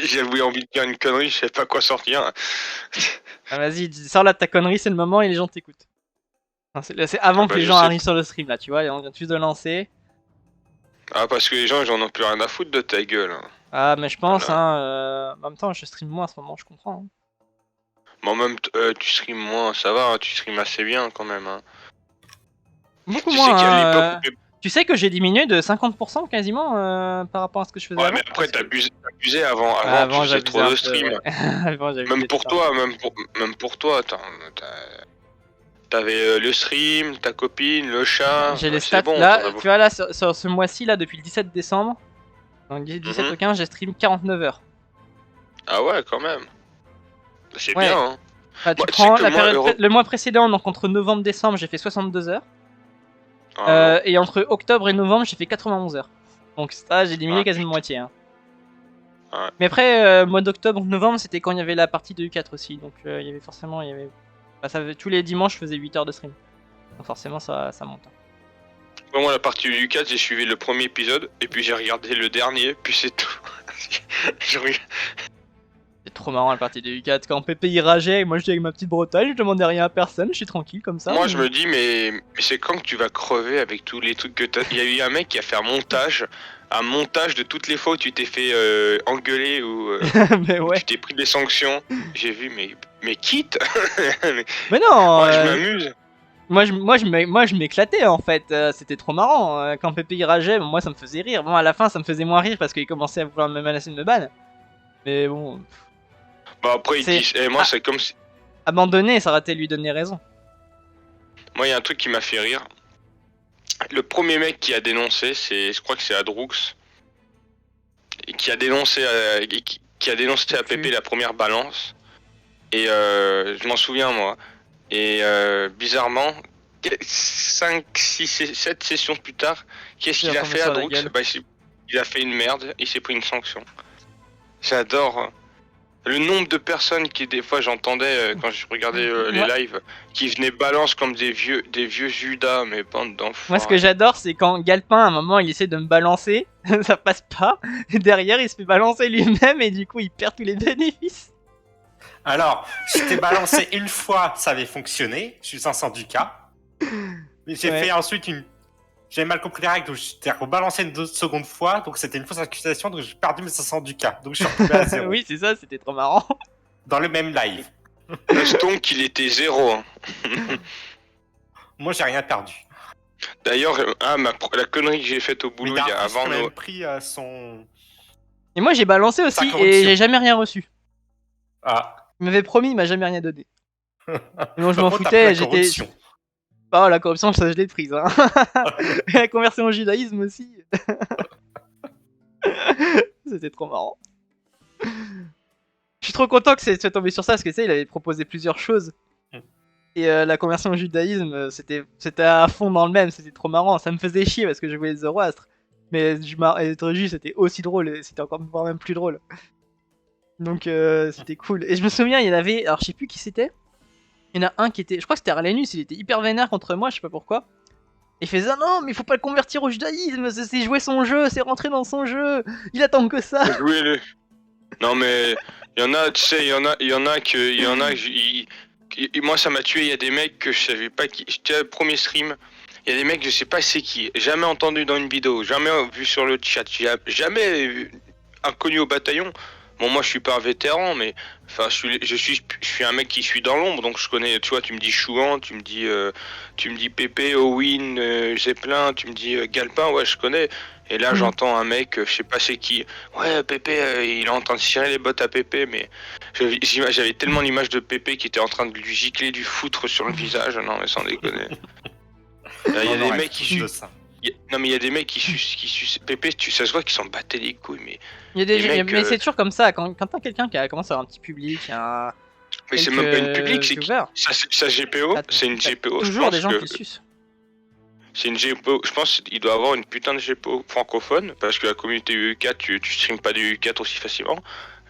J'avais envie de dire une connerie, je sais pas quoi sortir. Ah, vas-y, sors là de ta connerie, c'est le moment et les gens t'écoutent. C'est avant que les Je gens sais. arrivent sur le stream là, tu vois, on vient juste de lancer. Ah, parce que les gens, ils en ont plus rien à foutre de ta gueule. Hein. Ah, mais je pense, Voilà. en même temps, je stream moins en ce moment, je comprends. Hein. Bon, même, tu streams moins, ça va, hein, tu streams assez bien quand même. Hein. Beaucoup Tu sais moins, qu'à l'époque hein. Tu sais que j'ai diminué de 50% quasiment par rapport à ce que je faisais Ouais, avant. mais après, t'abusais avant. Bah, Avant, tu avant faisais j'abusais trop un de peu, stream. ouais. Avant Même j'abusais pour trop. toi, même pour toi, t'avais le stream, ta copine, le chat. J'ai les C'est stats bon, t'en là, as tu beaucoup. vois là, sur ce mois-ci là, depuis le 17 décembre, donc du 17 au 15, j'ai stream 49 heures. Ah ouais, quand même. C'est Ouais, bien, hein. bah, tu Moi, tu sais prends que la moi, période, le mois précédent, donc entre novembre et décembre, j'ai fait 62 heures. Ah non. Et entre octobre et novembre, j'ai fait 91 heures. Donc ça, j'ai diminué Ah, quasiment putain. moitié. Hein. Ouais. Mais après, mois d'octobre, novembre, c'était quand il y avait la partie de U4 aussi. Donc il y avait forcément, bah, tous les dimanches, je faisais 8 heures de stream. Donc forcément, ça monte. Moi, la partie du 4, j'ai suivi le premier épisode, et puis j'ai regardé le dernier, puis c'est tout. Je regarde- C'est trop marrant la partie de U4. Quand Pépé il rageait, moi je suis avec ma petite Bretagne, je demandais rien à personne, je suis tranquille comme ça. Moi, je me dis, mais c'est quand que tu vas crever avec tous les trucs que t'as. Il y a eu un mec qui a fait un montage de toutes les fois où tu t'es fait engueuler ou Mais où ouais. tu t'es pris des sanctions. J'ai vu, mais quitte. Mais non. Moi, je m'amuse. Moi je m'éclatais en fait, c'était trop marrant. Quand Pépé il rageait, moi ça me faisait rire. Bon, à la fin ça me faisait moins rire parce qu'il commençait à vouloir me menacer de me ban. Mais bon. Bah après, ils C'est. disent, moi, c'est comme si. Abandonner, ça aurait été lui donner raison. Moi, il y a un truc qui m'a fait rire. Le premier mec qui a dénoncé, je crois que c'est Adroux, et qui a dénoncé, qui a dénoncé à Pépé la première balance. Et je m'en souviens moi. Et bizarrement, 5, 6, 7 sessions plus tard, qu'est-ce qu'il a fait à Drux? Bah, il a fait une merde, il s'est pris une sanction. J'adore le nombre de personnes qui des fois j'entendais quand je regardais les lives qui venaient balance comme des vieux Judas, mais bande d'enfants. Moi ce que j'adore c'est quand Galpin à un moment il essaie de me balancer, ça passe pas, et derrière il se fait balancer lui-même et du coup il perd tous les bénéfices. Alors, je t'ai balancé une fois, ça avait fonctionné, je suis 500 du cas. Mais j'ai fait ensuite J'ai mal compris les règles, donc je t'ai rebalancé une seconde fois, donc c'était une fausse accusation, donc j'ai perdu mes 500 du cas. Donc je suis retrouvé à 0. Oui, c'est ça, c'était trop marrant. Dans le même live. Restons qu'il était 0. Hein. Moi j'ai rien perdu. D'ailleurs, la connerie que j'ai faite au boulot il y a avant Noël. Pris son... Et moi j'ai balancé aussi et j'ai jamais rien reçu. Ah. Il m'avait promis, il m'a jamais rien donné. Non, je m'en foutais, j'étais. Oh, la corruption, ça je l'ai prise. Hein. La conversion au judaïsme aussi. C'était trop marrant. Je suis trop content que ça soit tombé sur ça parce que tu sais, il avait proposé plusieurs choses. Et la conversion au judaïsme, c'était à fond dans le même, c'était trop marrant. Ça me faisait chier parce que je voulais Zoroastre. Mais être juif, c'était aussi drôle, c'était encore voire même plus drôle. Donc c'était cool. Et je me souviens, il y en avait, alors je sais plus qui c'était. Il y en a un qui était, je crois que c'était Arlenus, il était hyper vénère contre moi, je sais pas pourquoi. Il faisait ah non, mais il faut pas le convertir au judaïsme, c'est jouer son jeu, c'est rentrer dans son jeu, il attend que ça. Jouez-le. Non mais il y en a, tu sais, il y en a moi ça m'a tué. Il y a des mecs que je savais pas qui. J'étais le premier stream. Il y a des mecs je sais pas c'est qui, jamais entendu dans une vidéo, jamais vu sur le chat, jamais vu, inconnu au bataillon. Bon moi je suis pas un vétéran mais enfin je suis un mec qui suis dans l'ombre donc je connais, tu vois, tu me dis Chouan, tu me dis Pépé, Owen, Zeppelin, tu me dis Galpin, ouais je connais. Et là j'entends un mec, je sais pas c'est qui, ouais Pépé il est en train de tirer les bottes à Pépé, mais j'avais tellement l'image de Pépé qui était en train de lui gicler du foutre sur le visage, non mais sans déconner. Il y a des mecs qui sucent. Non mais il y a des mecs qui sucent Pépé, ça se voit qu'ils s'en battaient les couilles, mais... Il y a des mecs, mais c'est toujours comme ça, quand t'as quelqu'un qui a commencé à avoir un petit public, mais c'est même pas une public, c'est sa GPO, c'est une GPO, je pense. Toujours des gens qui sucent. C'est une GPO, je pense qu'il doit avoir une putain de GPO francophone, parce que la communauté U4, tu streames pas du U4 aussi facilement.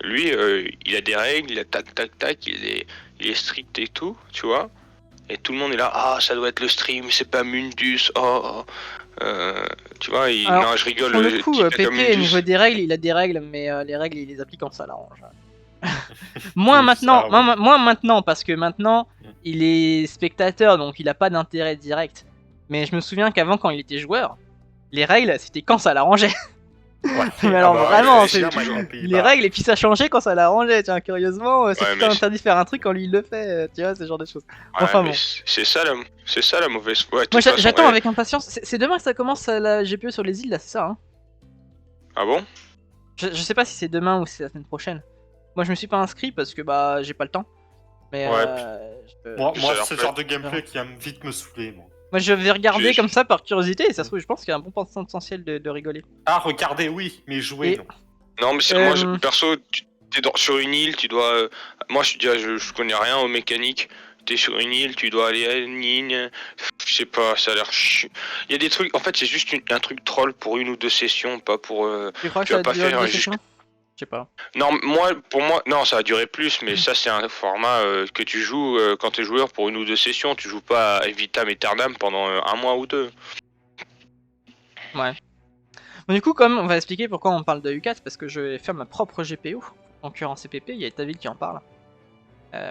Lui, il a des règles, il a tac, il est strict et tout, tu vois. Et tout le monde est là, ah ça doit être le stream, c'est pas Mundus, oh. Tu vois, Alors, non, je rigole. Pour le coup, Tika Pépé, au Camundus. niveau des règles, il a des règles, mais les règles, il les applique quand ça l'arrange. Oui, ça, oui. Moins maintenant, parce que maintenant, Mm. il est spectateur, donc il a pas d'intérêt direct. Mais je me souviens qu'avant, quand il était joueur, les règles, c'était quand ça l'arrangeait. Ouais. Mais alors bah, vraiment, ouais, c'est bien, moi, aux Pays-Bas. les règles et puis ça changeait quand ça l'arrangeait. Tiens, curieusement, c'est Ouais, putain mais interdit de faire un truc quand lui il le fait. Tu vois, ce genre de choses. Ouais, Enfin mais bon. c'est ça la mauvaise. Ouais, de Moi toute façon, j'attends ouais. avec impatience. C'est demain que ça commence la GPE sur les îles là, c'est ça hein? Ah bon? Je sais pas si c'est demain ou si c'est la semaine prochaine. Moi je me suis pas inscrit parce que bah j'ai pas le temps. Mais Ouais, Moi, Ça a l'air c'est le fait. genre de gameplay qui va vite me saouler, moi. moi je vais regarder Je- comme ça par curiosité et ça se trouve je pense qu'il y a un bon potentiel de rigoler. Ah, regardez, oui, mais jouer, Et- non. Non, mais moi, perso, t'es sur une île, tu dois. Moi, je connais rien aux mécaniques. T'es sur une île, tu dois aller à une ligne. Je sais pas, ça a l'air chiant. Il y a des trucs. En fait, c'est juste un truc troll pour 1 ou 2 sessions, pas pour. Tu crois que Tu ça vas pas dure faire deux jusqu'à- sessions? Je sais pas. Non, pour moi, non, ça va durer plus, mais ça, c'est un format que tu joues quand t'es joueur pour 1 ou 2 sessions. Tu joues pas à Vitam Aeternam pendant 1 mois ou 2. Ouais. Bon, du coup, comme on va expliquer pourquoi on parle de U4, parce que je vais faire ma propre GPO, concurrent CPP, il y a Etaville qui en parle.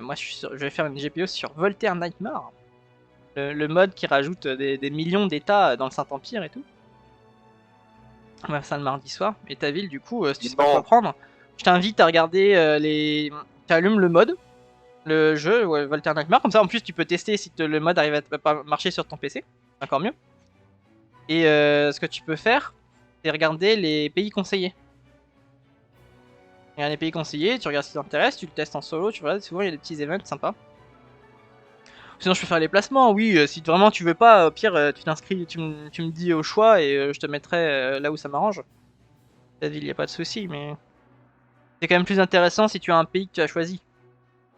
Moi, je vais faire une GPO sur Voltaire Nightmare, le mode qui rajoute des millions d'états dans le Saint-Empire et tout. On va faire ça le mardi soir. Etaville, du coup, si tu sais pas Bon. quoi prendre, je t'invite à regarder Tu allumes le mode, le jeu, ouais, Voltaire Nightmare, comme ça en plus tu peux tester si le mode arrive à pas marcher sur ton PC, encore mieux. Et ce que tu peux faire, c'est regarder les pays conseillés. Regarde les pays conseillés, tu regardes ce qui t'intéresse, tu le testes en solo, tu vois, souvent il y a des petits events sympas. Sinon je peux faire les placements, oui, si vraiment tu veux pas, au pire tu t'inscris, tu me dis au choix et je te mettrai là où ça m'arrange. Ta ville, y a pas de souci, mais c'est quand même plus intéressant si tu as un pays que tu as choisi.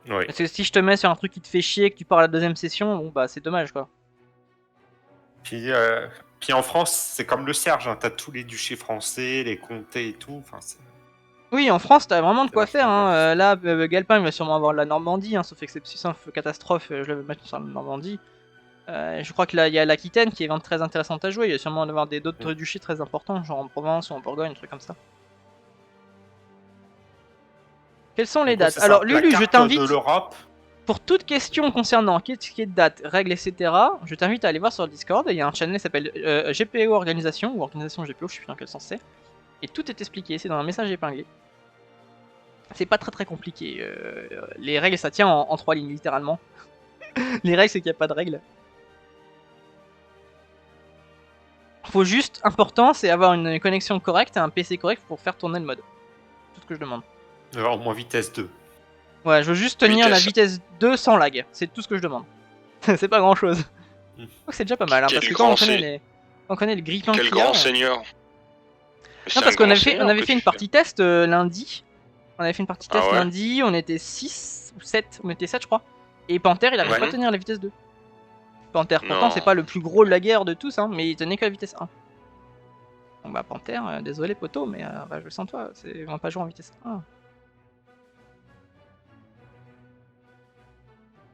Oui. Parce que si je te mets sur un truc qui te fait chier, que tu pars à la deuxième session, bon bah c'est dommage quoi. Puis en France, c'est comme le Serge, hein, t'as tous les duchés français, les comtés et tout. Enfin, Oui, en France, t'as vraiment de quoi vachement faire. Hein. bien. Là, Galpin, il va sûrement avoir la Normandie, hein, sauf exception, sauf catastrophe, je le vais mettre sur la Normandie. Je crois que là, il y a l'Aquitaine qui est vraiment très intéressante à jouer. Il y a sûrement avoir d'autres duchés très importants, genre en Provence ou en Bourgogne, un truc comme ça. Quelles sont les En gros, dates? c'est ça, Alors, la Lulu, je carte t'invite, de l'Europe. pour toute question concernant qu'est-ce qui est de date, règles, etc., je t'invite à aller voir sur le Discord. Il y a un channel qui s'appelle GPO Organisation, ou Organisation GPO, je sais plus dans quel sens c'est. Et tout est expliqué, c'est dans un message épinglé. C'est pas très compliqué. Les règles, ça tient en 3 lignes, littéralement. Les règles, c'est qu'il n'y a pas de règles. Faut juste, important, c'est avoir une connexion correcte et un PC correct pour faire tourner le mode. C'est tout ce que je demande. Au moins vitesse 2. Ouais, je veux juste tenir la Vitesse. vitesse 2 sans lag. C'est tout ce que je demande. C'est pas grand chose. Mm. Je crois que c'est déjà pas mal, hein, Quel parce que quand on grand connaît c'est- les... on connaît le grippin Quel qu'il y a, grand seigneur. Non, parce qu'on avait fait une partie test lundi. On avait fait une partie Ah test ouais lundi, on était 6 ou 7, on était 7 je crois. Et Panther il arrive Ouais. pas à tenir la vitesse 2. Panther, pourtant Non. c'est pas le plus gros lagueur de tous, hein, mais il tenait que la vitesse 1. Donc bah Panther, désolé poto, mais bah, je sens toi, on va pas jouer en vitesse 1.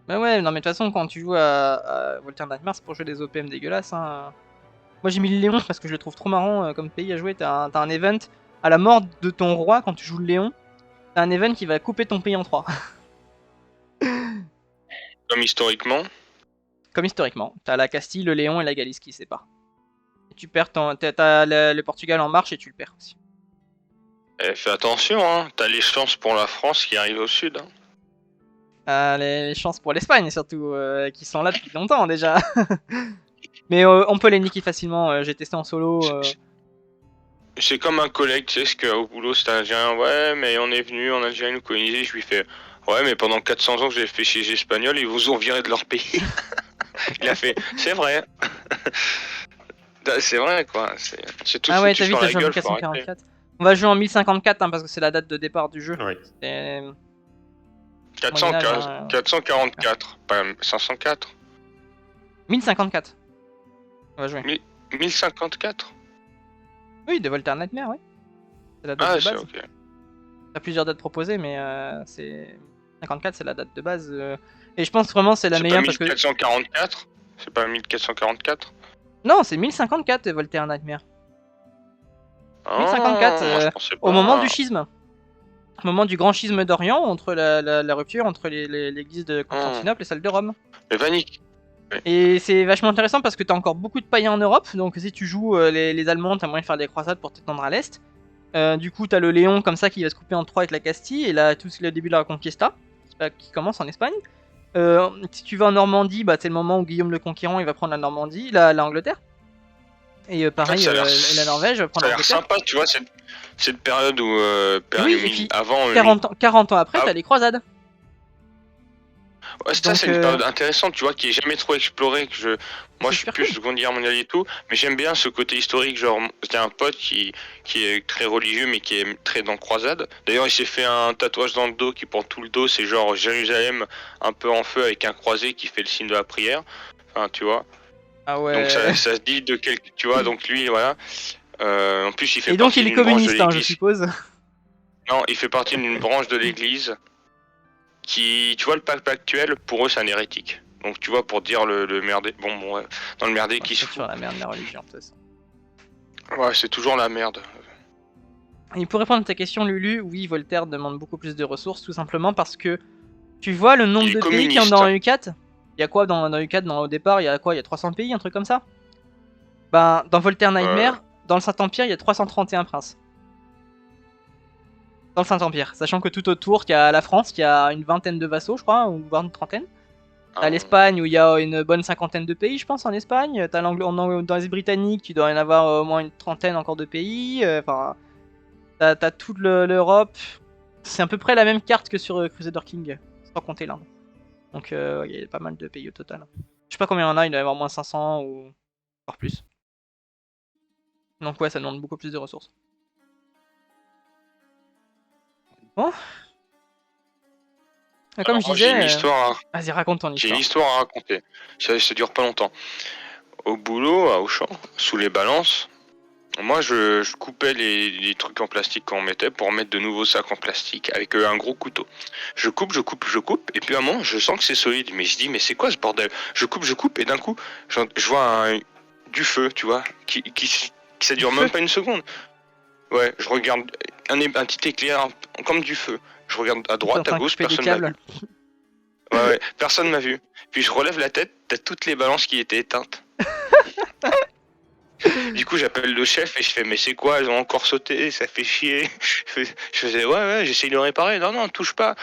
Bah ouais, non mais de toute façon quand tu joues à Voltaire Nightmare c'est pour jouer des OPM dégueulasses. Hein. Moi j'ai mis le Léon parce que je le trouve trop marrant comme pays à jouer. T'as un event à la mort de ton roi quand tu joues le Léon. T'as un event qui va couper ton pays en 3. Comme historiquement. Comme historiquement. T'as la Castille, le Léon et la Galice qui se séparent. Et tu perds t'as le Portugal en marche et tu le perds aussi. Eh, fais attention, hein. T'as les chances pour la France qui arrive au sud. Hein. Les chances pour l'Espagne surtout, qui sont là depuis longtemps déjà. Mais on peut les niquer facilement, j'ai testé en solo. C'est comme un collègue, tu sais, ce qu'au boulot c'était algérien. Ouais, mais on est venu en Algérie nous coloniser. Je lui fais ouais, mais pendant 400 ans que j'ai fait chez les Espagnols, ils vous ont viré de leur pays. Il a fait c'est vrai. C'est vrai quoi. C'est tout Ah ouais, t'as foutu vu, sur t'as la joué en gueule, faut arrêter. 444. On va jouer en 1054 hein, parce que c'est la date de départ du jeu. Oui. Et... 415, Moyen-Âge, 444, pas 504. 1054. On va jouer. 1054. Oui, de Voltaire Nightmare, oui. C'est la date Ah, de c'est base. ok. T'as plusieurs dates proposées, mais c'est 54, c'est la date de base. Et je pense vraiment c'est la C'est meilleure pas parce que 1444. C'est pas 1444. Non, c'est 1054 Voltaire Nightmare. 1054, moi, je pensais au moment pas. du schisme. Au moment du grand schisme d'Orient, entre la rupture entre l'église de Constantinople et celle de Rome. Mais Vanik. Et c'est vachement intéressant parce que t'as encore beaucoup de païens en Europe, donc si tu joues les Allemands, t'as moyen de faire des croisades pour t'étendre à l'Est. Du coup, t'as le Léon comme ça qui va se couper en trois avec la Castille, et là, tout le début de la Reconquista, qui commence en Espagne. Si tu vas en Normandie, bah, c'est le moment où Guillaume le Conquérant il va prendre la Normandie, l'Angleterre. Et pareil, Ça a l'air la Norvège va Ça prendre a l'air l'Angleterre. sympa, tu vois, cette période où. Oui, et puis avant. 40 ans après, Ah. t'as les croisades. Ouais, ça, Donc, c'est une période intéressante, tu vois, qui est jamais trop explorée. Moi, c'est je suis super plus cool. Seconde Guerre mondiale et tout, mais j'aime bien ce côté historique. Genre, j'ai un pote qui est très religieux, mais qui est très dans croisade. D'ailleurs, il s'est fait un tatouage dans le dos qui, pour tout le dos, c'est genre Jérusalem un peu en feu avec un croisé qui fait le signe de la prière. Enfin, tu vois. Ah Donc, ouais. ça se dit de quel. Tu vois, donc lui, voilà. En plus, il fait Et donc, partie il est d'une branche de communiste, hein, je l'église. suppose. Non, il fait partie d'une branche de l'église qui, tu vois, le pape actuel, pour eux, c'est un hérétique. Donc, tu vois, pour dire le merdé, bon, ouais, dans le merdé qui se C'est fout. toujours la merde, la religion, de toute façon. Ouais, c'est toujours la merde. Et pour répondre à ta question, Lulu, oui, Voltaire demande beaucoup plus de ressources, tout simplement parce que tu vois le nombre Il est de pays qu'il y a communiste. dans U4. Il y a quoi dans U4 au départ? Il y a quoi? Il y a 300 pays, un truc comme ça? Ben, dans Voltaire Nightmare, dans le Saint-Empire, il y a 331 princes. Dans le Saint-Empire. Sachant que tout autour, il y a la France qui a une vingtaine de vassaux, je crois, ou voire une trentaine. T'as l'Espagne où il y a une bonne cinquantaine de pays, je pense, en Espagne. T'as dans les Britanniques, tu dois y en avoir au moins une trentaine encore de pays. Enfin, t'as toute l'Europe. C'est à peu près la même carte que sur Crusader King, sans compter l'Inde. Donc, il y a pas mal de pays au total. Je sais pas combien il y en a, il doit y avoir au moins 500 ou encore plus. Donc, ouais, ça demande beaucoup plus de ressources. Bon. Comme je Moi, j'ai une disais, histoire. vas-y, raconte ton J'ai une histoire. histoire à raconter. Ça dure pas longtemps. Au boulot, à Auchan, sous les balances, moi, je coupais les trucs en plastique qu'on mettait pour mettre de nouveaux sacs en plastique avec un gros couteau. Je coupe, et puis à un moment, je sens que c'est solide. Mais je dis, mais c'est quoi ce bordel? Je coupe, et d'un coup, je vois du feu, tu vois, qui ça dure même pas une seconde. Ouais, je regarde un petit éclair comme du feu. Je regarde à T'es en droite, à train de gauche, couper des personne m'a câbles. vu. Ouais, personne m'a vu. Puis je relève la tête, t'as toutes les balances qui étaient éteintes. Du coup, j'appelle le chef et je fais, mais c'est quoi? Elles ont encore sauté, ça fait chier. Je faisais, ouais, j'essaye de réparer. Non, touche pas.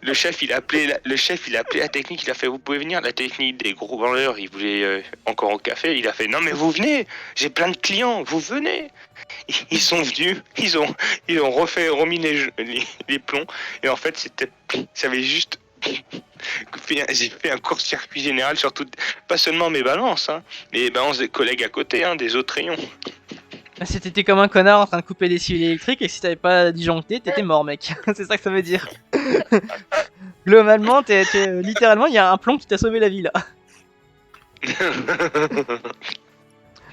Le chef, il a appelé la technique. Il a fait, vous pouvez venir. La technique des gros vendeurs, il voulait encore au café. Il a fait, non, mais vous venez. J'ai plein de clients. Vous venez. Ils sont venus. Ils ont remis les plombs. Et en fait, ça avait juste j'ai fait un court-circuit général sur pas seulement mes balances, hein, mais les balances des collègues à côté, hein, des autres rayons. T'étais comme un connard en train de couper des fils électriques et si t'avais pas disjoncté, t'étais mort, mec. C'est ça que ça veut dire. Globalement, littéralement, il y a un plomb qui t'a sauvé la vie là.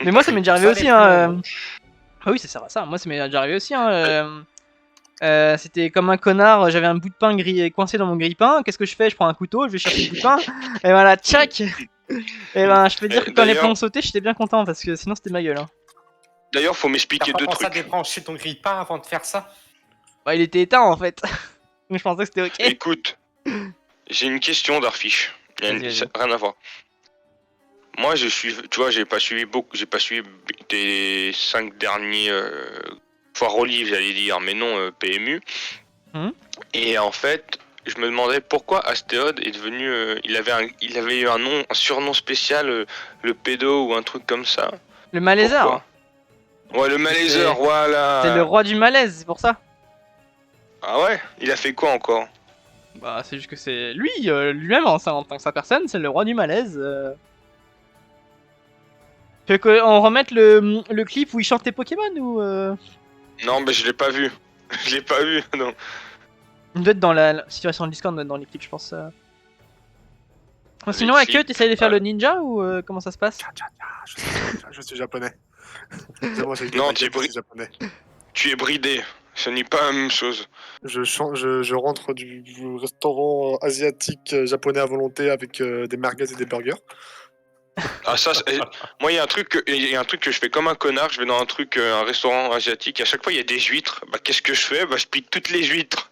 Mais moi, ça m'est déjà arrivé aussi. Hein, Ah oui, ça sert à ça. Moi, ça m'est déjà arrivé aussi. Hein, c'était comme un connard, j'avais un bout de pain coincé dans mon grille-pain. Qu'est-ce que je fais? Je prends un couteau, je vais chercher le bout de pain. Et voilà, tchac. Et ben, je peux dire que quand les plombs sautaient, j'étais bien content parce que sinon c'était ma gueule. Hein. D'ailleurs, faut m'expliquer deux trucs. T'as trucs. débranché ton grille-pain avant de faire ça? Bah, il était éteint en fait. Mais je pensais que c'était ok. Écoute, j'ai une question d'Arfiche. Rien à voir. Moi, tu vois, j'ai pas suivi tes 5 derniers foires aux livres, j'allais dire, mais non PMU. Et en fait, je me demandais pourquoi Astéode est devenu. Il avait eu un surnom spécial, le pédo ou un truc comme ça. Le malaiseur. Ouais, le malaiseur, voilà. C'est le roi du malaise, c'est pour ça. Ah ouais? Il a fait quoi encore? Bah, c'est juste que c'est lui, lui-même en tant que sa personne, c'est le roi du malaise. Tu veux qu'on remette le clip où il chante les Pokémon ou Non, mais je l'ai pas vu. Je l'ai pas vu, non. Il doit être dans la situation de Discord, dans les clips, je pense. Sinon, avec eux, t'essayes de faire le ninja ou comment ça se passe? Je suis japonais. Non, tu es bridé. Ce n'est pas la même chose. Je rentre du restaurant asiatique japonais à volonté avec des merguez et des burgers. Ah ça, moi il y a un truc que je fais comme un connard, je vais dans un restaurant asiatique, à chaque fois il y a des huîtres, bah qu'est-ce que je fais? Bah je pique toutes les huîtres.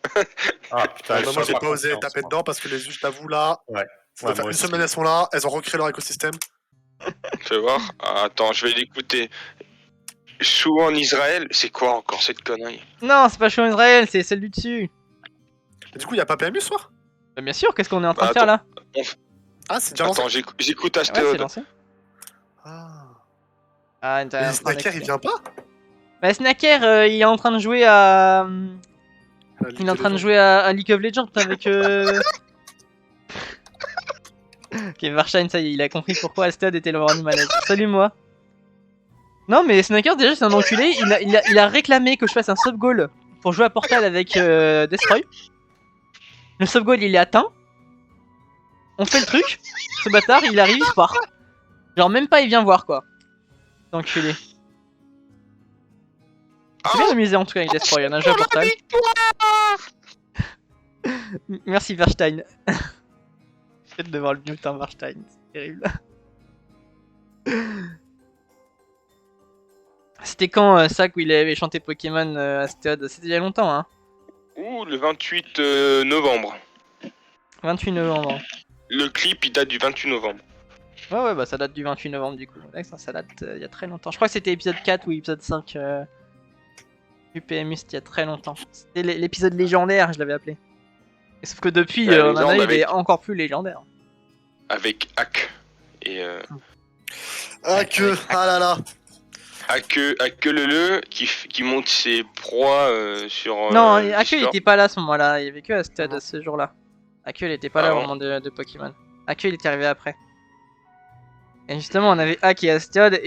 Ah putain, Moi, j'ai pas osé confiance, taper moi. dedans parce que les huîtres, je t'avoue, là, Ouais. ça doit Ouais, faire moi une aussi. semaine, elles sont là, elles ont recréé leur écosystème. Fais voir. Ah, attends, je vais l'écouter. Chou en Israël, c'est quoi encore cette connerie? Non, c'est pas Chou en Israël, c'est celle du dessus. Et du coup, il y a pas PMU ce soir? Bah, bien sûr, qu'est-ce qu'on est en train Bah, de faire là? Ah, c'est déjà lancé. Attends, j'écoute Ouais, c'est Astéode. lancé. Ah. Ah, t'as Et un Snacker, il vient pas? Bah, Snacker, il est en train de jouer à. Il est en train de jouer à League of Legends avec. Ok, Varshine, ça y est, il a compris pourquoi Alstad était le roi du malaise. Salut moi. Non, mais Snacker, déjà, c'est un enculé. Il a réclamé que je fasse un sub-goal pour jouer à Portal avec Destroy. Le sub-goal, il est atteint. On fait le truc. Ce bâtard, il arrive, il se part. Genre, même pas, il vient voir quoi. Cet enculé. C'est bien amusé en tout cas avec Destroy. On a joué à Portal. Merci Varstein. Peut-être de voir le mute en Varstein, c'est terrible. C'était quand ça où il avait chanté Pokémon Astéode? C'était il y a longtemps, hein. Ouh, le 28 novembre. 28 novembre. Le clip il date du 28 novembre. Ouais, bah ça date du 28 novembre du coup. Ouais, ça date il y a très longtemps. Je crois que c'était épisode 4 ou épisode 5 du PMU, c'était il y a très longtemps. C'était l'épisode légendaire, je l'avais appelé. Et sauf que depuis, Ouais, on en a eu légende des avec- encore plus légendaires. Avec Hack. Et Ah que, ah là là. Hack le qui monte ses proies sur. Non, le Akeu il Discord. était pas là à ce moment-là, il y avait que Astéode Ah bon. ce jour-là. Akeu il était pas Ah là au bon. moment de Pokémon. Akeu il était arrivé après. Et justement, on avait Hack et Astéode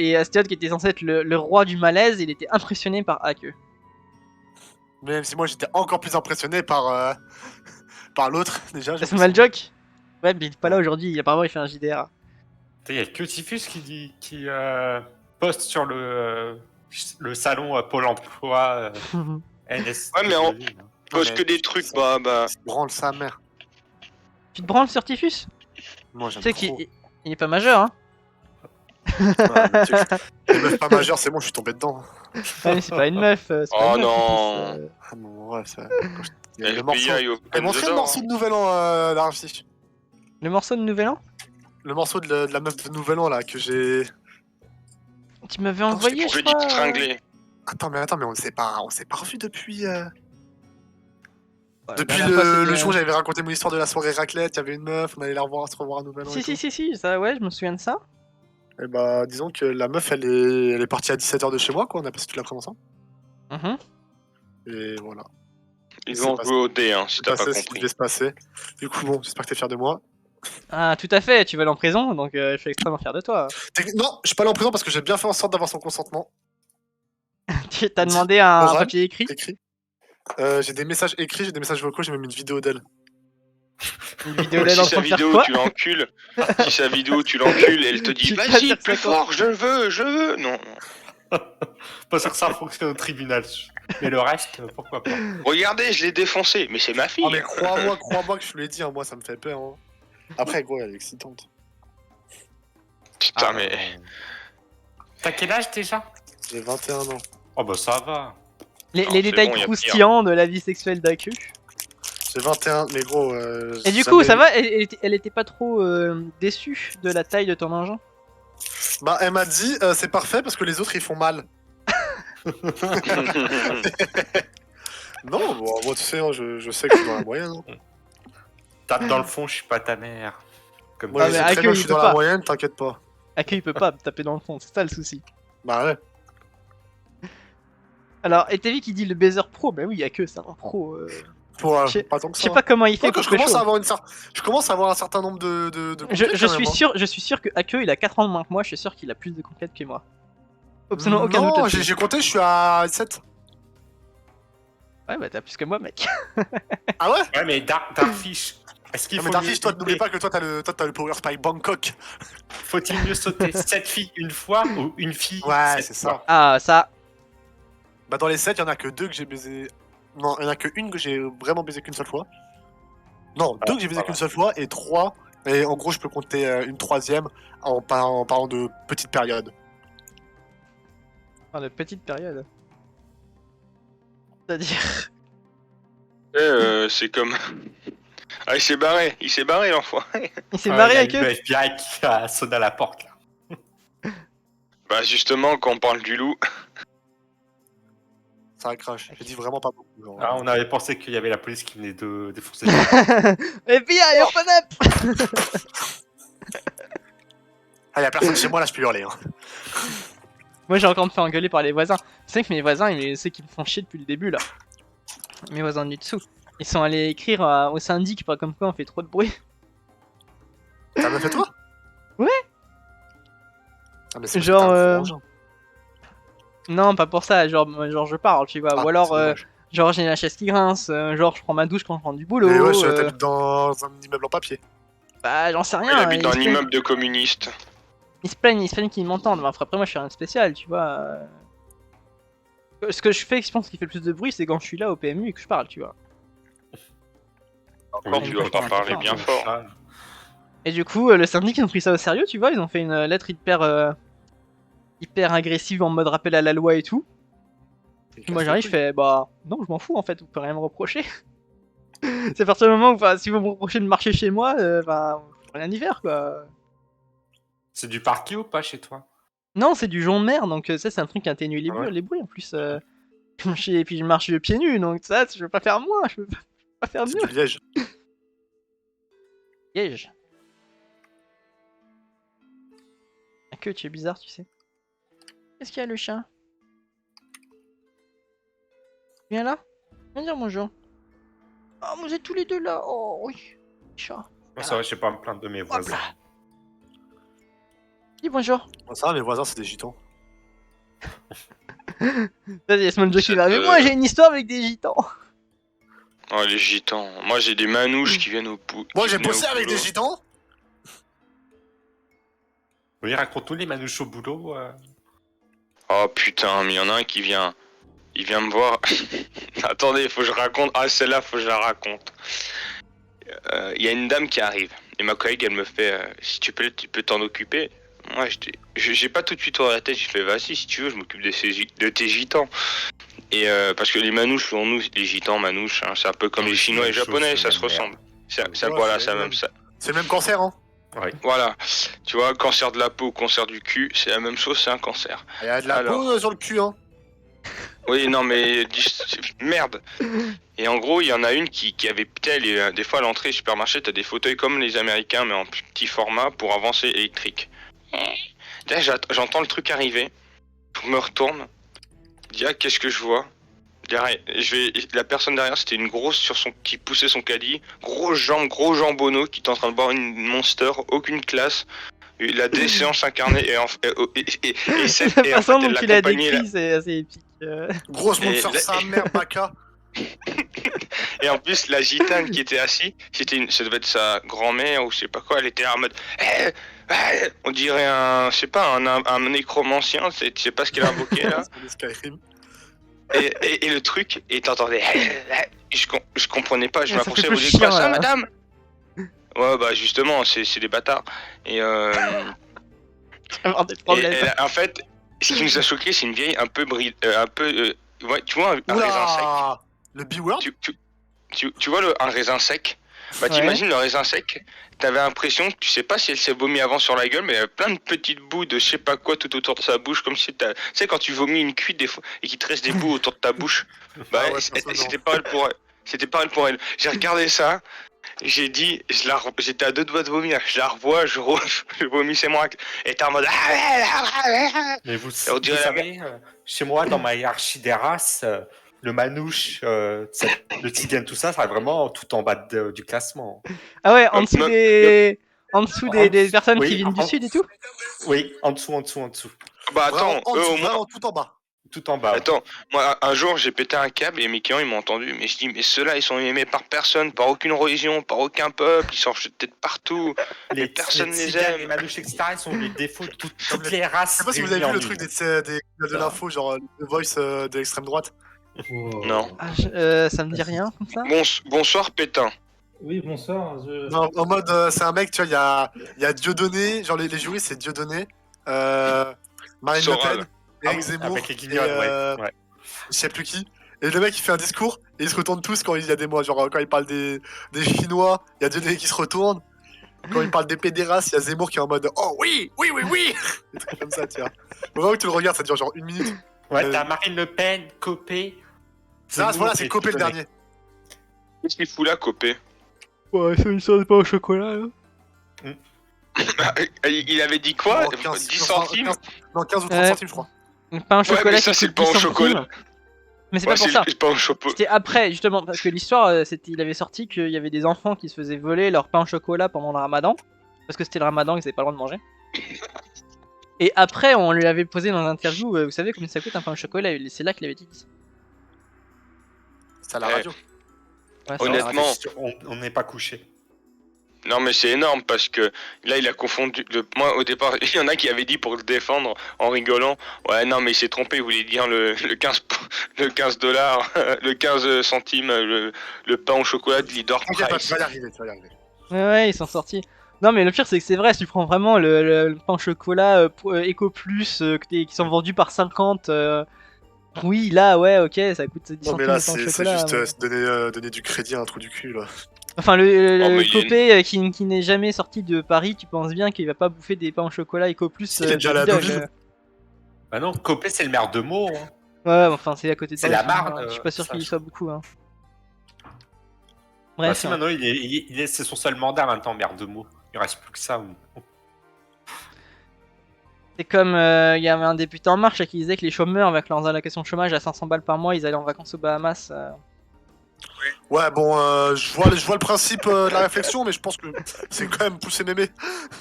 qui était censé être le roi du malaise, il était impressionné par Akeu. Même si moi, j'étais encore plus impressionné par, par l'autre, déjà. j'ai C'est mal joke. Ouais, mais il est pas là aujourd'hui, apparemment il fait un JDR. Il y a que Tifus qui poste sur le salon Pôle emploi NS. Ouais, mais en- Non, Pose mais que des trucs, bah. Il se branle sa mère. Tu te branles sur Typhus? Moi, Tu j'aime sais trop. qu'il est pas majeur, hein. Ah, mais tu sais que les meufs pas majeures, c'est bon, je suis tombé dedans. Ouais, mais c'est pas une meuf. C'est pas Oh une meuf, non. Typhus, Ah non, ouais, ça. Il y a le morceau. FBI Open Elle montrait the le door, morceau hein. de Nouvel An, Darcy. Le morceau de Nouvel An? Le morceau de la meuf de Nouvel An, là, que j'ai. Tu m'avais Attends, envoyé, Pour je que dit crois. tringler. Attends, mais on s'est pas revu depuis. Ouais, Depuis la dernière fois, le c'était- jour où j'avais raconté mon histoire de la soirée raclette, il y avait une meuf, on allait la revoir, se revoir à Nouvel An. et Si, ça, ouais, je me souviens de ça. tout. Et bah, disons que la meuf, elle est partie à 17h de chez moi, quoi. On a passé toute l'après-midi ensemble. Mhm. Et voilà. Ils C'est vont passé. jouer au dé, hein, si C'est t'as pas passé ce qui compris. devait se passer. Du coup, bon, j'espère que t'es fier de moi. Ah, tout à fait, tu vas aller en prison, donc je suis extrêmement fier de toi. Non, je suis pas allé en prison parce que j'ai bien fait en sorte d'avoir son consentement. Tu t'as demandé un Oral. papier écrit? Écrit. J'ai des messages écrits, j'ai des messages vocaux, j'ai même une vidéo d'elle. Une vidéo d'elle en Si train sa de faire vidéo quoi? tu l'encules, si sa vidéo tu l'encules, elle te dit Tu vas vas-y dire plus ça quand- fort, je veux. Non, Pas sûr que ça fonctionne au tribunal. Mais le reste, pourquoi pas. regardez, je l'ai défoncé, mais c'est ma fille. Oh, mais crois-moi que je te l'ai dit, hein, moi ça me fait peur. Hein. Après, gros, elle est excitante. Putain, Ah, mais T'as quel âge déjà? J'ai 21 ans. Oh bah ça va. Les c'est détails bon, y a pire. croustillants de la vie sexuelle d'Aku. J'ai 21, mais gros. Et du jamais- coup, ça va? Elle était pas trop déçue de la taille de ton engin? Bah, elle m'a dit, c'est parfait parce que les autres ils font mal. Non, bon, moi tu sais, hein, je sais que je suis dans la moyenne. Hein. Tape dans le fond, je suis pas ta mère. Comme Moi Ah, je mais sais très Akio, bien que il je suis peut dans pas. la moyenne, t'inquiète pas. Aku, il peut pas taper dans le fond, c'est ça le souci. Bah ouais. Alors, et t'as vu qui dit le baiser pro? Bah oui, Aku, c'est un pro. Pour, Je sais- pas tant que Je ça. sais pas comment il fait Quoique, pour je commence pécho. à avoir je commence à avoir un certain nombre de conquêtes, Je quand même, suis hein. sûr que Akeu il a 4 ans de moins que moi, je suis sûr qu'il a plus de conquêtes que moi. Absolument aucun Non, doute là-dessus. j'ai compté, je suis à 7. Ouais, bah t'as plus que moi, mec. Ah ouais? Ouais, mais Darfish, est-ce qu'il Non, faut mais Darfish, toi, n'oublie mieux, pas que toi, t'as le Power Spike Bangkok. faut-il mieux sauter 7 filles une fois ou une fille Ouais, 7 c'est ça. fois? Ah, ça. Bah, dans les 7, il y en a que 2 que j'ai baisé. Non, il y en a que une que j'ai vraiment baisé qu'une seule fois. Non, 2 que j'ai baisé voilà. qu'une seule fois et 3 Et en gros, je peux compter une troisième en parlant de petite période. Enfin, de petite période. C'est-à-dire. C'est comme. Ah, il s'est barré l'enfoiré. Il s'est Ouais, barré il y a avec eu eux. le FBI qui a sonné à la porte, là. Bah, justement, quand on parle du loup. Ça crache. J'ai dit vraiment pas beaucoup. Genre, Ah, on avait pensé qu'il y avait la police qui venait de défoncer. FBI, open up. Ah, y'a personne chez moi là, je peux hurler. Hein. Moi j'ai encore me fait engueuler par les voisins. C'est que mes voisins, c'est qu'ils me font chier depuis le début là. Mes voisins du dessous. Ils sont allés écrire au syndic pas comme quoi on fait trop de bruit. T'as bien fait toi? Ouais. Ah, mais c'est Genre, parce que t'es un frangin. Non, pas pour ça, genre je parle, tu vois. Ah, Ou alors, c'est dommage. genre j'ai la chaise qui grince, genre je prends ma douche quand je rentre du boulot. Mais ouais, t'habites dans un immeuble en papier. Bah j'en sais rien. Il habite dans ils un se plaignent- immeuble de communistes. Ils se plaignent qu'ils m'entendent. Mais après moi je suis rien de spécial, tu vois. Ce que je fais, je pense qui fait le plus de bruit, c'est quand je suis là au PMU et que je parle, tu vois. Encore, tu dois pas parler bien fort. Et du coup, le syndic ils ont pris ça au sérieux, tu vois. Ils ont fait une lettre hyper agressive en mode rappel à la loi et tout. Et moi j'arrive, je fais bah non, je m'en fous en fait, vous pouvez rien me reprocher. C'est à partir du moment où, enfin, si vous me reprochez de marcher chez moi, bah, rien y faire quoi. C'est du parquet ou pas chez toi? Non, c'est du jonc de mer, donc ça c'est un truc qui atténue Ah ouais. les bruits en plus. Et puis je marche pieds nus, donc ça je peux pas faire moins, je peux pas faire C'est mieux. du liège. Piège. La queue, tu es bizarre, tu sais. Qu'est-ce qu'il y a le chat? Viens là. Viens dire bonjour. Oh, vous êtes tous les deux là. Oh oui. Chat. Moi, ça va, je sais pas me plaindre de mes voisins. là. Dis bonjour. Bon, ça va, mes voisins, c'est des gitans. Vas-y, laisse-moi le joker là. Mais Cette, moi j'ai une histoire avec des gitans. Oh, les gitans. Moi, j'ai des manouches qui viennent au bout. Moi, j'ai bossé avec des gitans. Oui, raconte-nous les manouches au boulot. Oh putain, mais il y en a un qui vient. Il vient me voir. Attendez, faut que je raconte. Ah, celle-là, faut que je la raconte. Il y a une dame qui arrive. Et ma collègue, elle me fait si tu peux t'en occuper. Moi, j'ai pas tout de suite ouvert la tête. J'ai fait vas-y, si tu veux, je m'occupe de tes gitans. Et parce que les manouches, pour nous, les gitans, manouches, hein, c'est un peu comme Oui, les c'est Chinois la et même Japonais, chose, ça c'est se la même ressemble. Ouais, Voilà, c'est c'est la même même. ça. C'est le même cancer, hein. Oui. Voilà, tu vois, cancer de la peau, cancer du cul, c'est la même chose, c'est un cancer. Il y a de la Alors. peau sur le cul, hein. Oui, non, mais merde. Et en gros, il y en a une qui avait des fois à l'entrée du supermarché, t'as des fauteuils comme les Américains, mais en petit format pour avancer électrique. Là, j'entends le truc arriver, je me retourne, je dis ah, qu'est-ce que je vois? La personne derrière, c'était une grosse qui poussait son caddie, grosse jambe, gros jambonneau qui était en train de boire une Monster, aucune classe. La déséance incarnée et en fait La façon dont elle tu l'as l'accompagnait, décrit, c'est assez épique. Grosse montre Et sur là- sa mère, Baka. Et en plus, la gitane qui était assise, ça devait être sa grand-mère ou je sais pas quoi, elle était en mode, on dirait un nécromancien, je sais pas ce qu'elle a invoqué là. C'est des Skyrim. Et le truc, et t'entendais, je comprenais pas, je Ça m'approchais, fait vous plus dites quoi chiant, ça, là. madame? Ouais, bah justement, c'est des bâtards. Et, Avoir des et problèmes. en fait, ce qui nous a choqué, c'est une vieille un peu ouais, tu vois, un raisin sec. Oula. Le B-word. Tu vois un raisin sec? Bah Ouais. t'imagines le raisin sec, t'avais l'impression que tu sais pas si elle s'est vomi avant sur la gueule, mais il y avait plein de petites bouts de je sais pas quoi tout autour de sa bouche, comme si tu sais quand tu vomis une cuite des fois et qu'il te reste des bouts autour de ta bouche. Bah Ah ouais, ça, non. c'était pas elle pour elle. C'était pas elle pour elle. J'ai regardé ça, j'ai dit, j'étais à deux doigts de vomir, je la revois, je vomissais moi, et t'es en mode Mais vous on dirait la savez, chez moi, dans ma hiérarchie des races, le manouche, le tigane, tout ça, ça va vraiment tout en bas du classement. Ah ouais, en dessous me- des. En dessous En- des personnes oui, qui viennent du en- sud et tout. Oui, en dessous. Bah attends, Vraiment, en eux dessous, au moins. vraiment tout en bas. Tout en bas. Attends, moi un jour j'ai pété un câble et mes clients ils m'ont entendu, mais je dis mais ceux-là ils sont aimés par personne, par aucune religion, par aucun peuple, ils sont rejetés de partout, mais personne les tiganes, aime. les manouches, etc., ils sont les défauts de toutes les races. Je sais pas si vous avez réunies vu le en truc une. de l'info, genre The Voice de l'extrême droite. Non. Ah, ça me dit rien comme ça. Bonsoir Pétain. Oui, bonsoir. Non, en mode, c'est un mec, tu vois, il y a Dieudonné, genre les jurys, c'est Dieudonné, Marine Le Soral. Pen, Éric Zemmour, Avec les et, guignols, ouais. je sais plus qui. Et le mec, il fait un discours, et ils se retournent tous quand il y a des mots. Genre, quand il parle des Chinois, il y a Dieudonné qui se retourne. Quand il parle des pédérastes, il y a Zemmour qui est en mode oh oui, oui, oui, oui. Des trucs comme ça, tu vois. Faut vraiment que tu le regardes, ça dure genre 1 minute. Ouais, t'as Marine Le Pen, Copé. Ça, voilà, c'est Copé le Dieudonné. dernier. Qu'est-ce qu'il fout là, Copé? Ouais, c'est une histoire de pain au chocolat là. Il avait dit quoi? Non, 15, 10 centimes? Non, 15 ou 30 centimes, je crois. Un pain au Ouais, chocolat mais ça, qui c'est coûte le pain au 10 chocolat. centimes. Mais c'est Ouais, pas pour ça. c'est pas au chocolat. C'était après, justement, parce que l'histoire, c'était, il avait sorti qu'il y avait des enfants qui se faisaient voler leur pain au chocolat pendant le ramadan. Parce que c'était le ramadan, ils avaient pas le droit de manger. Et après, on lui avait posé dans l'interview, vous savez combien ça coûte un pain au chocolat? Et c'est là qu'il avait dit. C'est à la Ouais. radio. Ouais, c'est Honnêtement, On n'est pas couché. non mais c'est énorme parce que là il a confondu. Moi au départ, il y en a qui avaient dit pour le défendre en rigolant. Ouais non mais il s'est trompé, il voulait dire le 15 le 15 dollars, le 15 centimes, le pain au chocolat de Lidor T'inquiète pas, tu Price. vas y arriver, tu vas y arriver. Ouais, ils sont sortis. Non, mais le pire, c'est que c'est vrai, si tu prends vraiment le pain au chocolat Eco Plus qui sont vendus par 50. Oui, là, ouais, ok, ça coûte 10 Non, centimes mais là, le pain au c'est chocolat. juste ouais. donner du crédit à un trou du cul, là. Enfin, Oh, mais il y a Copé qui n'est jamais sorti de Paris, tu penses bien qu'il va pas bouffer des pains au chocolat Eco Plus. Il est déjà de allé à Lidl, Deauville. Bah non, Copé, c'est le maire de Meaux. Hein. Ouais, enfin, c'est à côté de C'est Paris. la Marne, Je suis pas sûr ça, qu'il y je- soit beaucoup. Hein. Bah, Bref, si, hein. maintenant, c'est son seul mandat maintenant, maire de Meaux. Il reste plus que ça. C'est comme il y avait un député en marche qui disait que les chômeurs, avec leurs allocations de chômage à 500 balles par mois, ils allaient en vacances aux Bahamas. Ouais, bon, je vois le principe de la réflexion, mais je pense que c'est quand même pousser mémé.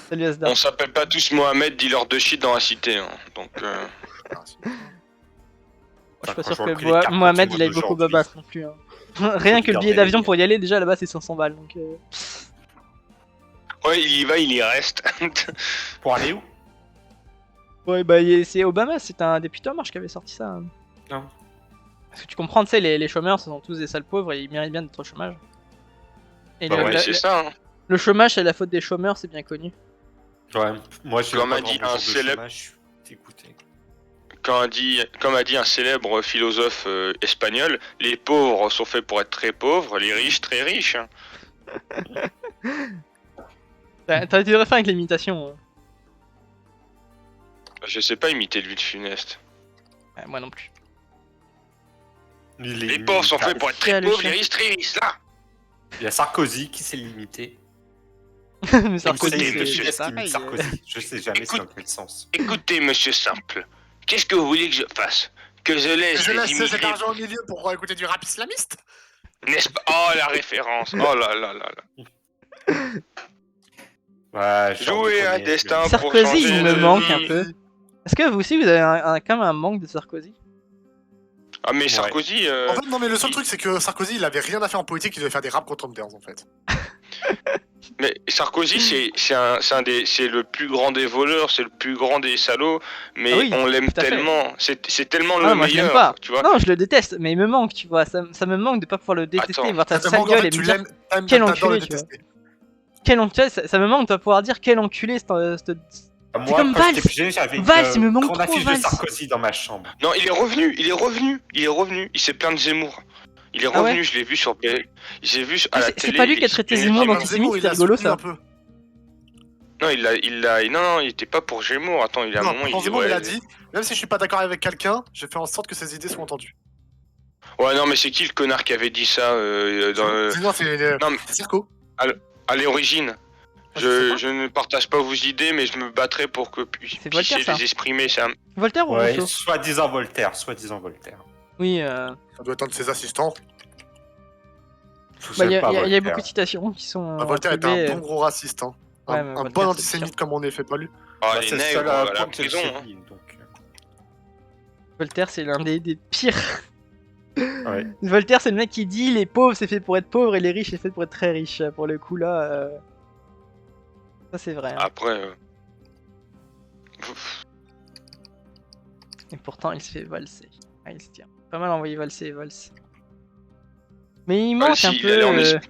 Salut Asda. On s'appelle pas tous Mohamed, dealer de shit dans la cité. Hein. Donc Je suis pas Quand sûr je vois le que prix des cartes Mohamed Pokémon il aille beaucoup au d'aujourd'hui. Bahamas non plus. Hein. Rien que le billet d'avion pour y aller, déjà là-bas c'est 500 balles. Donc, ouais il y va, il y reste. Pour aller où? Ouais, bah c'est Obama, c'est un député en marche qui avait sorti ça. Hein. Non. Parce que tu comprends, tu sais, les chômeurs ce sont tous des sales pauvres et ils méritent bien d'être au chômage. Et Bah le, ouais, la- c'est ça. Hein. le chômage c'est la faute des chômeurs, c'est bien connu. Ouais, moi je Comme pas a dit grand un jour de célèbre- chômage, je suis dégoûté. Comme a dit un célèbre philosophe espagnol, les pauvres sont faits pour être très pauvres, les riches très riches. Hein. T'as dû refaire avec l'imitation. Hein. Je sais pas imiter Louis de Funeste. Ouais, moi non plus. Les pauvres sont faits pour être très Très pauvres, alléchant. les riches très riches, là. Il y a Sarkozy qui s'est limité. Mais Sarkozy, Écoutez, c'est- monsieur, c'est Est-ce qu'il pareil, imite Sarkozy Je sais jamais c'est Écoute- dans quel sens. Écoutez, monsieur Simple, qu'est-ce que vous voulez que je fasse? Que je laisse Je les laisse cet immigrés, argent au milieu pour écouter du rap islamiste. n'est-ce pas? Oh, la référence. Oh là là là là. Ouais, je Jouer à reconnais, destin pour Sarkozy, changer il me de manque vie. un peu. Est-ce que vous aussi vous avez quand même un manque de Sarkozy? Ah mais Sarkozy, En fait, non, mais le seul truc, c'est que Sarkozy, il avait rien à faire en politique, il devait faire des raps contre Anders, en fait. mais Sarkozy c'est le plus grand des voleurs, c'est le plus grand des salauds, mais Ah oui, on l'aime tout à fait. tellement, c'est tellement Ah, le moi, je l'aime meilleur, pas. tu vois. Non, je le déteste, mais il me manque, tu vois. Ça me manque de pas pouvoir le détester, Attends, voir ta Ça te sale manque, en gueule fait, et me tu dire l'aimes, t'aimes, quel t'adores le enculé, tu vois. détester. quel enculé. Ça me manque de pas pouvoir dire quel enculé. Moi, comme quand Valls. j'étais plus jeune, j'avais Valls, il me une manque grande trop, affiche de Valls. Sarkozy dans ma chambre. Non, il est revenu, il s'est plaint de Zemmour. Il est Ah ouais revenu, je l'ai vu sur j'ai vu à Ah, la c'est télé. pas lui qui a traité Zemmour dans d'antisémite, il c'est a rigolo, soutenu ça. un peu. Non, il était pas pour Zemmour. Attends, il a un Non, moment, il quand dit Zemmour, ouais. il a dit, même si je suis pas d'accord avec quelqu'un, je fais en sorte que ses idées soient entendues. Ouais, non, mais c'est qui le connard qui avait dit ça Sinon, c'est Non, mais c'est Sarko. à l'origine? Ah, je sais pas. Je ne partage pas vos idées, mais je me battrai pour que C'est puissiez Voltaire, ça. les exprimer. Ça. Voltaire ou Ouais, Rousseau? soi-disant Voltaire. Oui, Ça doit être un de ses assistants. bah, il y, J'aime pas a Voltaire. beaucoup de citations qui sont. Voltaire est attribuées, un bon gros raciste. Hein. Ouais, mais Un Voltaire, bon c'est antisémite comme on est fait pas lui. Ah, Bah, les c'est le nègres seul à la point que je prison. sais Hein. lire, donc, Voltaire, c'est l'un des pires. ouais. Voltaire, c'est le mec qui dit les pauvres c'est fait pour être pauvres et les riches c'est fait pour être très riches. Pour le coup là, ça c'est vrai. Hein. Après, Et pourtant il se fait valser. Ah, il se tient. Pas mal envoyé valser et valse. Mais il manque si, un il peu. allait en Espagne.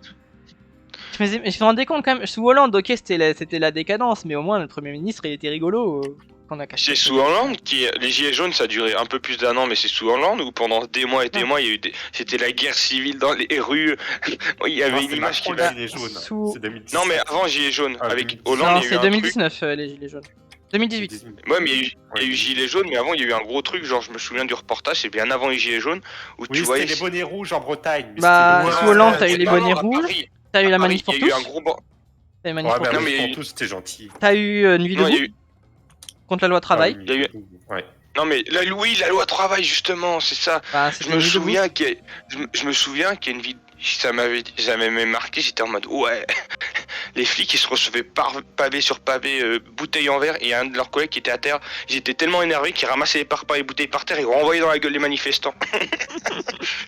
je me rendais compte quand même, sous Hollande, ok, c'était la décadence, mais au moins le Premier ministre il était rigolo. Qu'on a caché. C'est sous Hollande les gilets jaunes, ça a duré un peu plus d'1 an, mais c'est sous Hollande où pendant des mois et des mois, il y a eu c'était la guerre civile dans les rues. Il y avait une image qui va. Les jaunes. Sous- C'est 2017. Non, mais avant gilets jaunes, Ah, avec 2019. Hollande, Non, il y a eu c'est un truc. 2019 les gilets jaunes. 2018. Ouais, mais il y a eu gilets jaunes, mais avant il y a eu un gros truc, genre je me souviens du reportage, c'est bien avant les gilets jaunes, où Oui, tu voyais. c'était les bonnets rouges en Bretagne. mais Bah, c'était les sous bonnets Hollande, rouges. t'as eu les Non, bonnets à rouges, Paris, t'as eu la à Paris, manif pour il y a eu tous. un gros ban- T'as eu manif Ouais, pour bah, Non, tous. mais- pour tous, c'était gentil. T'as eu Nuit Non, il y a debout eu. contre la loi travail. Ah, Il y a eu- Ouais. Non, mais la loi travail, justement, c'est ça. Bah, Je c'était me Nuit debout. souviens je me souviens qu'il y a une vidéo, ça m'avait même marqué, j'étais en mode ouais, les flics ils se recevaient pavé sur pavé, bouteille en verre, et un de leurs collègues qui était à terre, ils étaient tellement énervés qu'ils ramassaient les bouteilles par terre et renvoyaient dans la gueule les manifestants.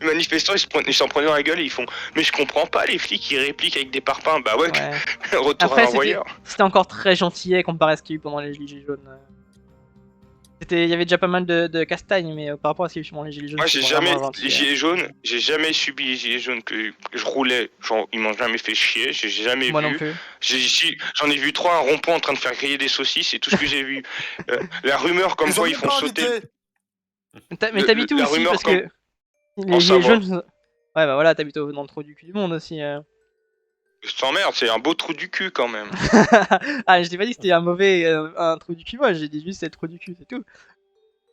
Les manifestants ils s'en prenaient dans la gueule et ils font mais je comprends pas, les flics ils répliquent avec des parpaings, bah ouais, Ouais. retour Après, à l'envoyeur. c'était encore très gentillet comparé à ce qu'il y a eu pendant les gilets jaunes. Il y avait déjà pas mal de castagne, mais par rapport à ce qu'il y a eu pendant les gilets jaunes. Moi j'ai c'était jamais, vraiment gentil, les gilets jaunes, j'ai jamais subi les gilets jaunes que je roulais, genre ils m'ont jamais fait chier, j'ai jamais Moi non vu. plus. J'en ai vu 3 un rond-point en train de faire griller des saucisses, c'est tout ce que j'ai vu. La rumeur comme quoi ils font sauter. Mais t'habites où la aussi rumeur parce que les en gilets Savoie. jaunes. Ouais, bah voilà, t'habites dans le trou du cul du monde aussi. Je t'emmerde, c'est un beau trou du cul quand même. Ah, je t'ai pas dit que c'était un mauvais un trou du cul, moi j'ai dit juste c'est le trou du cul, c'est tout.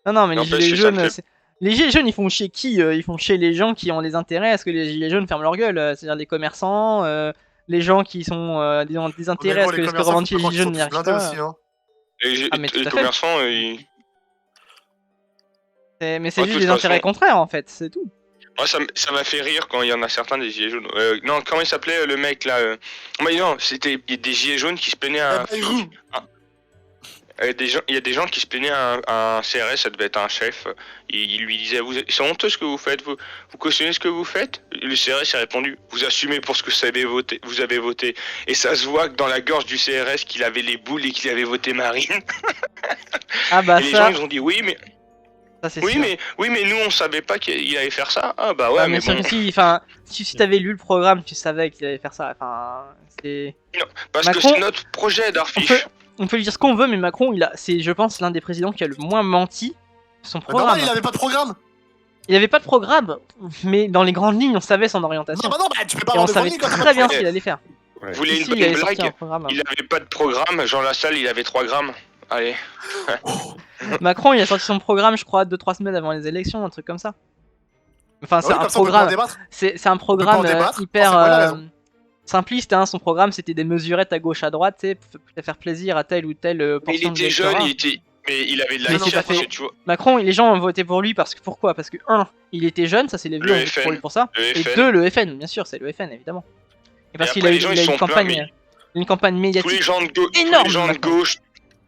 Non, mais les N'empêche gilets que ça jaunes, me fait- les gilets jaunes ils font chier qui Ils font chier les gens qui ont les intérêts à ce que les gilets jaunes ferment leur gueule, c'est-à-dire les commerçants, les gens qui sont ont des intérêts à ce que les revendiquer les gilets jaunes n'y arrivent pas. Aussi, hein. Ah, mais tout Les à fait. commerçants, Mais c'est Ouais, juste de des toute intérêts façon. contraires en fait, c'est tout. moi ça m'a fait rire quand il y en a certains des gilets jaunes. Non, comment il s'appelait le mec là Mais non, c'était des gilets jaunes qui se plaignaient à un Bayrou. il y a des gens qui se plaignaient à un CRS, ça devait être un chef. Il lui disait c'est honteux ce que vous faites, vous cautionnez ce que vous faites. Le CRS a répondu vous assumez pour ce que vous avez voté. Et ça se voit que dans la gorge du CRS qu'il avait les boules et qu'il avait voté Marine. Ah bah Et les ça, gens ils ont dit oui c'est sûr. mais nous on savait pas qu'il allait faire ça. Ah bah ouais Ah, mais sûr bon. que si, enfin, si t'avais lu le programme, tu savais qu'il allait faire ça. Enfin, c'est. Parce que Macron- c'est notre projet d'Arfiche. On peut lui dire ce qu'on veut, mais Macron, c'est, je pense, l'un des présidents qui a le moins menti son Bah, normal, programme. il avait pas de programme. Il avait pas de programme, mais dans les grandes lignes, on savait son orientation. Non, tu peux pas Et on avoir de savait grandes lignes quand t'as pas très de bien programme. ce qu'il allait faire. Ouais. Vous voulez Ici, une il avait sorti un blague programme. Il avait pas de programme, Jean Lassalle il avait 3 grammes. Allez. Macron, il a sorti son programme, je crois, 2-3 semaines avant les élections, un truc comme ça. Enfin, c'est Ah oui, un comme ça, on peut pas en programme. débattre. C'est un programme pas en débattre. hyper Ah, c'est quoi la raison simpliste. Hein. Son programme, c'était des mesurettes à gauche, à droite, tu sais, pour faire plaisir à telle ou telle Mais il portion de était jeune, l'électorat. mais il avait de la Mais c'est pas initiative, fait. tu vois. Macron, les gens ont voté pour lui pourquoi Parce que 1, il était jeune, ça c'est les vieux Le ont voté pour FN. lui pour ça. Le Et FN. 2, le FN, bien sûr, c'est le FN évidemment. Et parce Et qu'il après, a, les gens, il ils a sont une campagne, pleins, une campagne Tous les médiatique. gens de gauche, énorme, Macron.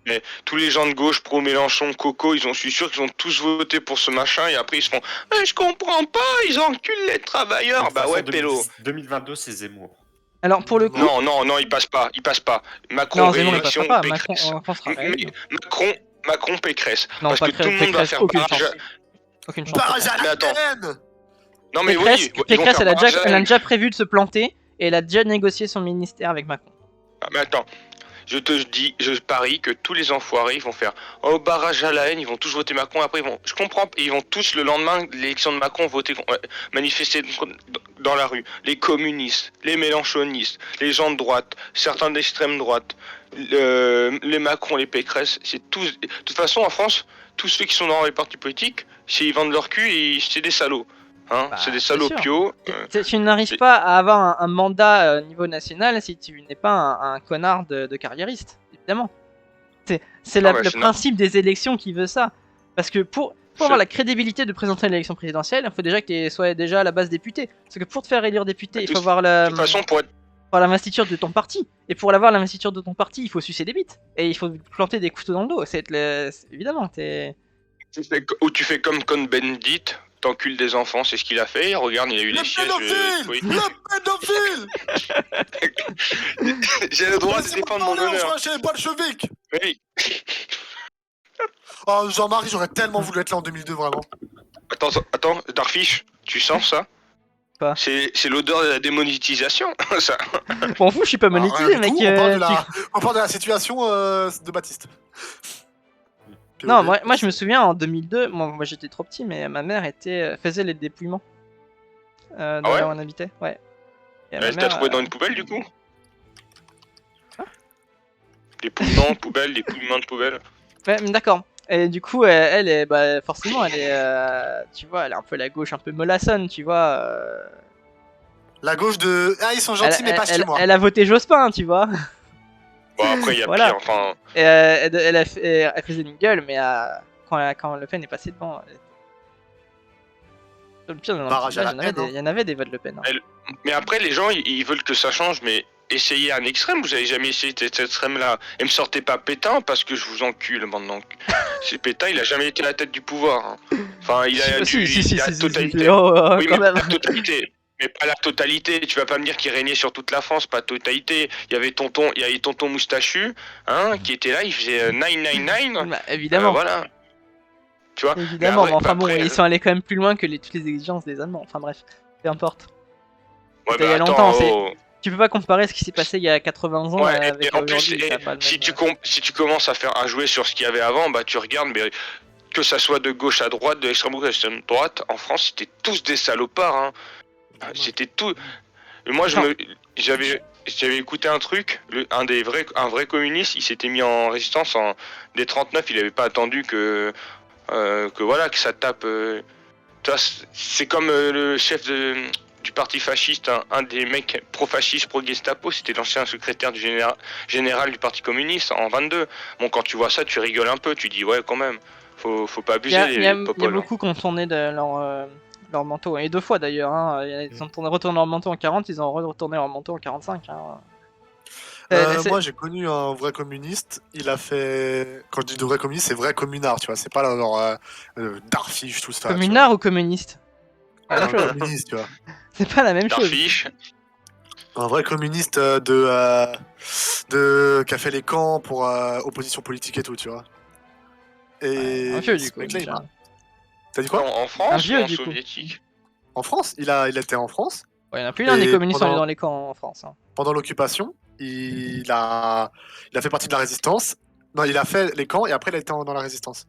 mais tous les gens de gauche, pro Mélenchon, Coco, je suis sûr qu'ils ont tous voté pour ce machin et après ils se font je comprends pas, ils enculent les travailleurs. De toute Bah façon, ouais, pélo. 2022, c'est Zemmour. Alors pour le coup, Non, il passe pas. Macron, non, Zemmour il passera réélection, pas. Macron, Pécresse. on sera Mais Macron, Pécresse. Non, parce pas que tout le monde va Pécresse, faire aucune barrage. chance. Aucune chance. Barrage à Mais la attends. haine. Non mais Pécresse, oui, ils vont Pécresse, faire elle a barrage à la haine. déjà prévu de se planter et elle a déjà négocié son ministère avec Macron. Ah, mais attends, je parie que tous les enfoirés ils vont faire barrage à la haine, ils vont tous voter Macron, après je comprends, ils vont tous le lendemain de l'élection de Macron manifester dans la rue. Les communistes, les mélenchonistes, les gens de droite, certains d'extrême droite, les Macron, les Pécresse, c'est tous. De toute façon en France, tous ceux qui sont dans les partis politiques, ils vendent leur cul et c'est des salauds. Hein, Bah, c'est des c'est sûr. salopios. Tu n'arrives pas à avoir un mandat au niveau national si tu n'es pas un connard de carriériste, évidemment. C'est Ah ouais, le c'est principe des élections qui veut ça. Parce que pour avoir la crédibilité de présenter l'élection présidentielle, il faut déjà que tu sois déjà à la base député. Parce que pour te faire élire député, il faut avoir De toute façon, pour être l'investiture de ton parti. Et pour avoir l'investiture de ton parti, il faut sucer des bites. Et il faut planter des couteaux dans le dos. Évidemment, ou tu fais comme Cohn-Bendit, t'encules des enfants, c'est ce qu'il a fait. Regarde, il a eu les Le sièges. pédophile. Le pédophile. J'ai le droit de Laissez-moi défendre mon parler, on honneur. sera chez les bolcheviks. Oui. Oh, Jean-Marie, j'aurais tellement voulu être là en 2002, vraiment. Attends, Darfish, tu sens ça? C'est l'odeur de la démonétisation, ça. M'en fous, je suis pas monétisé, Du mec. coup, on parle de la situation de Baptiste. Non, POV. moi je me souviens en 2002, moi j'étais trop petit, mais ma mère faisait les dépouillements. Dans Ah ouais là où on habitait, ouais. Et ma T'as mère, trouvé dans une poubelle, du coup? Dépouillement de poubelle, dépouillement de poubelle. Ouais, mais d'accord. Et du coup, elle est, bah, forcément, elle est, tu vois, elle est un peu la gauche, un peu mollassonne, tu vois. La gauche de. Ah, ils sont gentils, mais pas chez moi. Elle a voté Jospin, tu vois. Bon, après, il y a Voilà. pire, enfin... Et elle faisait une gueule, mais quand Le Pen est passé devant. Le pire, dans notre Barrage à village, la haine, il y en avait des votes Le Pen. Hein. Mais après, les gens, ils veulent que ça change, mais essayez un extrême. Vous avez jamais essayé cet extrême-là. Et me sortez pas Pétain parce que je vous encule maintenant. C'est Pétain, il a jamais été à la tête du pouvoir. Hein. Enfin, il a la totalité. Oui, quand mais même. la totalité. Mais pas la totalité. Tu vas pas me dire qu'il régnait sur toute la France, pas la totalité. Il y avait tonton Moustachu, hein, qui était là, il faisait 999. Bah, évidemment. Voilà. Tu vois. Évidemment, mais enfin après, bon, ils sont allés quand même plus loin que toutes les exigences des Allemands. Enfin bref, peu importe. Ouais, il y a attends, longtemps, tu peux pas comparer ce qui s'est passé il y a 80 ans Ouais, avec et en plus, aujourd'hui. ça a pas le si même- tu commences à jouer sur ce qu'il y avait avant, bah tu regardes, mais que ça soit de gauche à droite, de l'extrême gauche à l'extrême droite, en France, c'était tous des salopards. Hein. C'était tout. Et moi, j'avais écouté un truc, un vrai communiste, il s'était mis en résistance dès 39, il avait pas attendu que voilà, que ça tape. Tu vois, c'est comme le chef du parti fasciste, un des mecs pro-fascistes, pro-Gestapo, c'était l'ancien secrétaire du général du parti communiste en 22. Bon, quand tu vois ça, tu rigoles un peu, tu dis ouais, quand même, faut pas abuser Il y a popoles. beaucoup qui ont tourné de leur manteau, et 2 fois d'ailleurs. Hein. Ils ont retourné leur manteau en 40, ils ont retourné leur manteau en 45. Hein. Moi, j'ai connu un vrai communiste. Il a fait. Quand je dis de vrai communiste, c'est vrai communard, tu vois. C'est pas genre Darfish, tout ça. Communard ou communiste? Un communiste, tu vois. C'est pas la même chose. Darfish. Un vrai communiste qui a fait les camps pour opposition politique et tout, tu vois. Et. Un vieux du ce coup. mec-là, déjà. T'as dit quoi? En France vieux, ou en du coup. soviétique? En France, il était en France. Ouais, il y en a plus d'un des Et communistes pendant- dans les camps en France. Hein. Pendant l'occupation, il a fait partie de la résistance. Non, il a fait les camps et après il a été dans la résistance.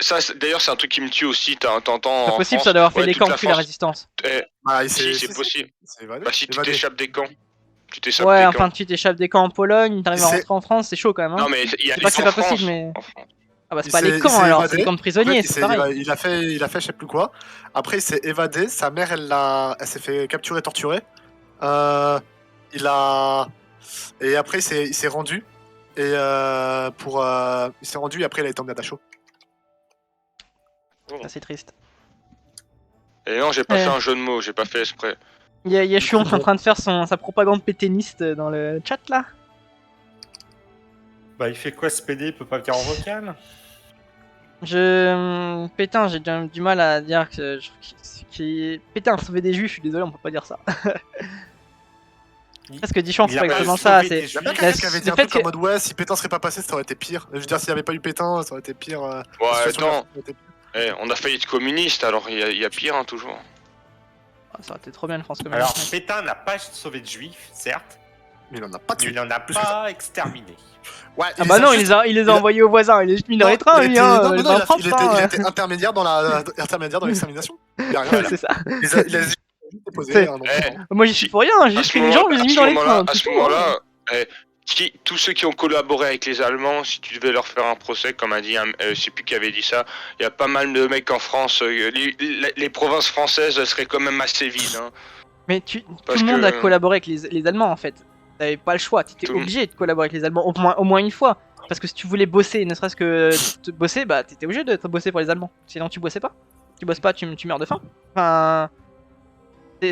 Ça, d'ailleurs, c'est un truc qui me tue aussi. T'entends. C'est en possible France, ça d'avoir fait ouais, les toute camps la puis la France- résistance. Ah, Si, c'est possible. C'est évadé. Bah, si tu Évadé. t'échappes des camps. Tu t'échappes Ouais, des enfin camps. tu t'échappes des camps en Pologne, t'arrives à C'est- rentrer en France, c'est chaud quand même. Hein. Non, mais il y a C'est pas que c'est en pas France. possible, mais- En France. Ah bah c'est Il pas les s'est camps alors, évadé. c'est les camps de prisonniers, En fait, c'est pareil. il a fait je sais plus quoi. Après, il s'est évadé. Sa mère, elle s'est fait capturer, torturer. Et après, il s'est rendu. Et il s'est rendu et après, il a été emmené à Dachau. Ça, c'est triste. Et non, j'ai pas Ouais. fait un jeu de mots, j'ai pas fait exprès. Il y a Chuon qui est en train de faire sa propagande pétainiste dans le chat là. Bah, il fait quoi ce PD? Il peut pas venir en vocal? Pétain, j'ai du mal à dire que. Pétain, sauver des juifs, je suis désolé, on peut pas dire ça. Parce que Dichon, c'est Il a pas pas exactement sauvé ça. des C'est juifs. Il y a bien La- quelqu'un qui avait dit le un fait truc en mode ouais, si Pétain serait pas passé, ça aurait été pire. Je veux dire, s'il n'y avait pas eu Pétain, ça aurait été pire. Ouais, la situation attends. aurait été pire. On a failli être communiste, alors il y a pire, hein, toujours. Ah, ça aurait été trop bien, le France Alors, communiste. Pétain n'a pas sauvé de juifs, certes, Mais il en a pas mais tué. il en a pas exterminé. Ouais, Ah bah non, il les a il a- envoyés aux voisins, il est juste mis dans les trains, lui, hein. non, mais les non, mains propres, il hein. était intermédiaire dans l'extermination. Il a rien. C'est ça. Il a juste déposé. C'est- un Eh, enfant. Moi j'y suis pour rien, j'ai juste pris les gens, je les ai mis dans les trains. À c'est ce tout, hein. moment-là, tous ceux qui ont collaboré avec les Allemands, si tu devais leur faire un procès, comme a dit, je sais plus qui avait dit ça, il y a pas mal de mecs en France, les provinces françaises seraient quand même assez vides. Hein. Mais tout Parce le monde que- a collaboré avec les Allemands en fait. T'avais pas le choix, t'étais Tout- obligé de collaborer avec les Allemands au moins une fois. Parce que si tu voulais bosser, ne serait-ce que bosser, bah t'étais obligé de bosser pour les Allemands. Sinon tu bossais pas. Tu bosses pas, tu meurs de faim. Enfin.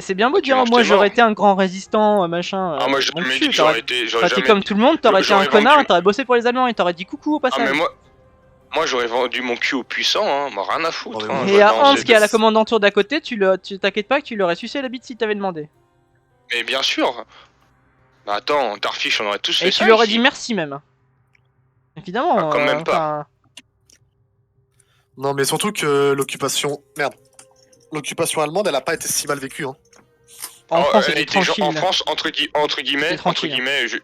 C'est bien beau de Tu dire, manges moi tes j'aurais morts. été un grand résistant, machin. Ah, moi j'ai mon jamais cul, dit que j'aurais t'aurais été. t'aurais été comme tout le monde, t'aurais été un J'aurais connard, vendu. t'aurais bossé pour les Allemands et t'aurais dit coucou au Ah, passage. mais moi j'aurais vendu mon cul aux puissants, hein, moi rien à foutre. Oh, Hein, mais Et à non, Hans c'est- qui est à la commandanture d'à côté, tu t'inquiètes pas que tu l'aurais sucé la bite si t'avais demandé. Mais bien sûr. Bah attends, Darfish, on aurait tous fait Et ça. tu lui aurais ici. dit merci même. Évidemment. Ah, quand même pas. enfin, Non, mais surtout que l'occupation. Merde. L'occupation allemande, elle a pas été si mal vécue. Hein. En Alors, France, elle a c'était été tranquille. en France entre C'est guillemets, tranquille,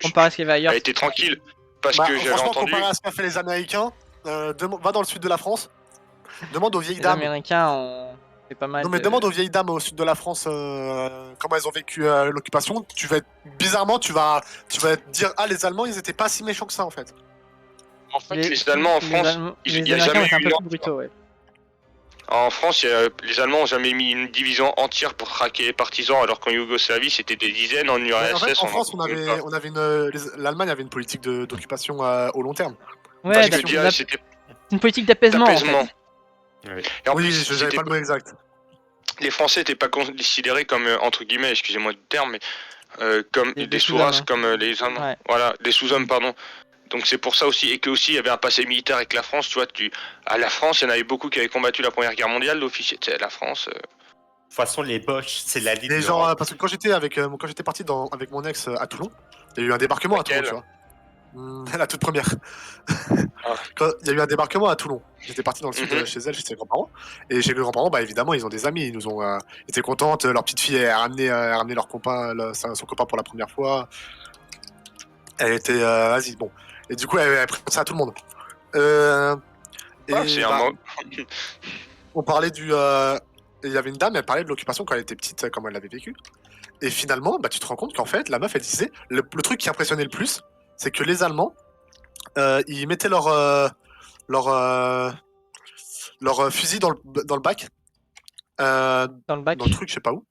comparé à ce qu'il y avait ailleurs. elle était tranquille parce Bah, que j'avais franchement, entendu. comparé à ce qu'a fait les Américains, va dans le sud de la France, demande aux vieilles Les dames. Américains ont fait pas mal Non mais de... demande aux vieilles dames au sud de la France comment elles ont vécu l'occupation. Bizarrement, tu vas te dire ah les Allemands ils étaient pas si méchants que ça en fait. En fait, les Allemands en France, il les y a Américains jamais étaient un eu peu une plus brutaux, ouais. En France, les Allemands ont jamais mis une division entière pour traquer les partisans, alors qu'en Yougoslavie, c'était des dizaines, en URSS. En fait, en France, en l'Allemagne avait une politique d'occupation au long terme. Ouais, Parce que déjà, c'était une politique d'apaisement, en d'apaisement. fait. Et en Oui, plus, j'avais c'était pas le mot exact. les Français n'étaient pas considérés comme, entre guillemets, excusez-moi du terme, mais comme Des des sous-hommes, sous-races, hein. comme les Allemands. Ouais. Voilà, des sous-hommes, pardon. Donc c'est pour ça aussi, et que aussi il y avait un passé militaire avec la France, tu vois, à la France, il y en avait beaucoup qui avaient combattu la Première Guerre mondiale, l'officier, tu sais, la France... De toute façon, les Boches, c'est la ligne. Et genre, parce que quand j'étais parti avec mon ex à Toulon, il y a eu un débarquement à Toulon, Laquelle? tu vois. La toute première. Il y a eu un débarquement à Toulon. J'étais parti dans le sud chez elle, chez ses grands-parents. Et chez mes grands-parents, bah évidemment, ils ont des amis. Ils nous ont été contentes. Leur petite fille a ramené leur copain, son copain pour la première fois. Elle était. Vas-y, bon. Et du coup, elle présente ça à tout le monde. c'est un mot. On parlait du. Il y avait une dame, elle parlait de l'occupation quand elle était petite, comment elle l'avait vécu. Et finalement, bah, tu te rends compte qu'en fait, la meuf, elle disait. Le truc qui impressionnait le plus, c'est que les Allemands, ils mettaient leur fusil dans le bac. Dans le bac. Dans le truc, je sais pas où.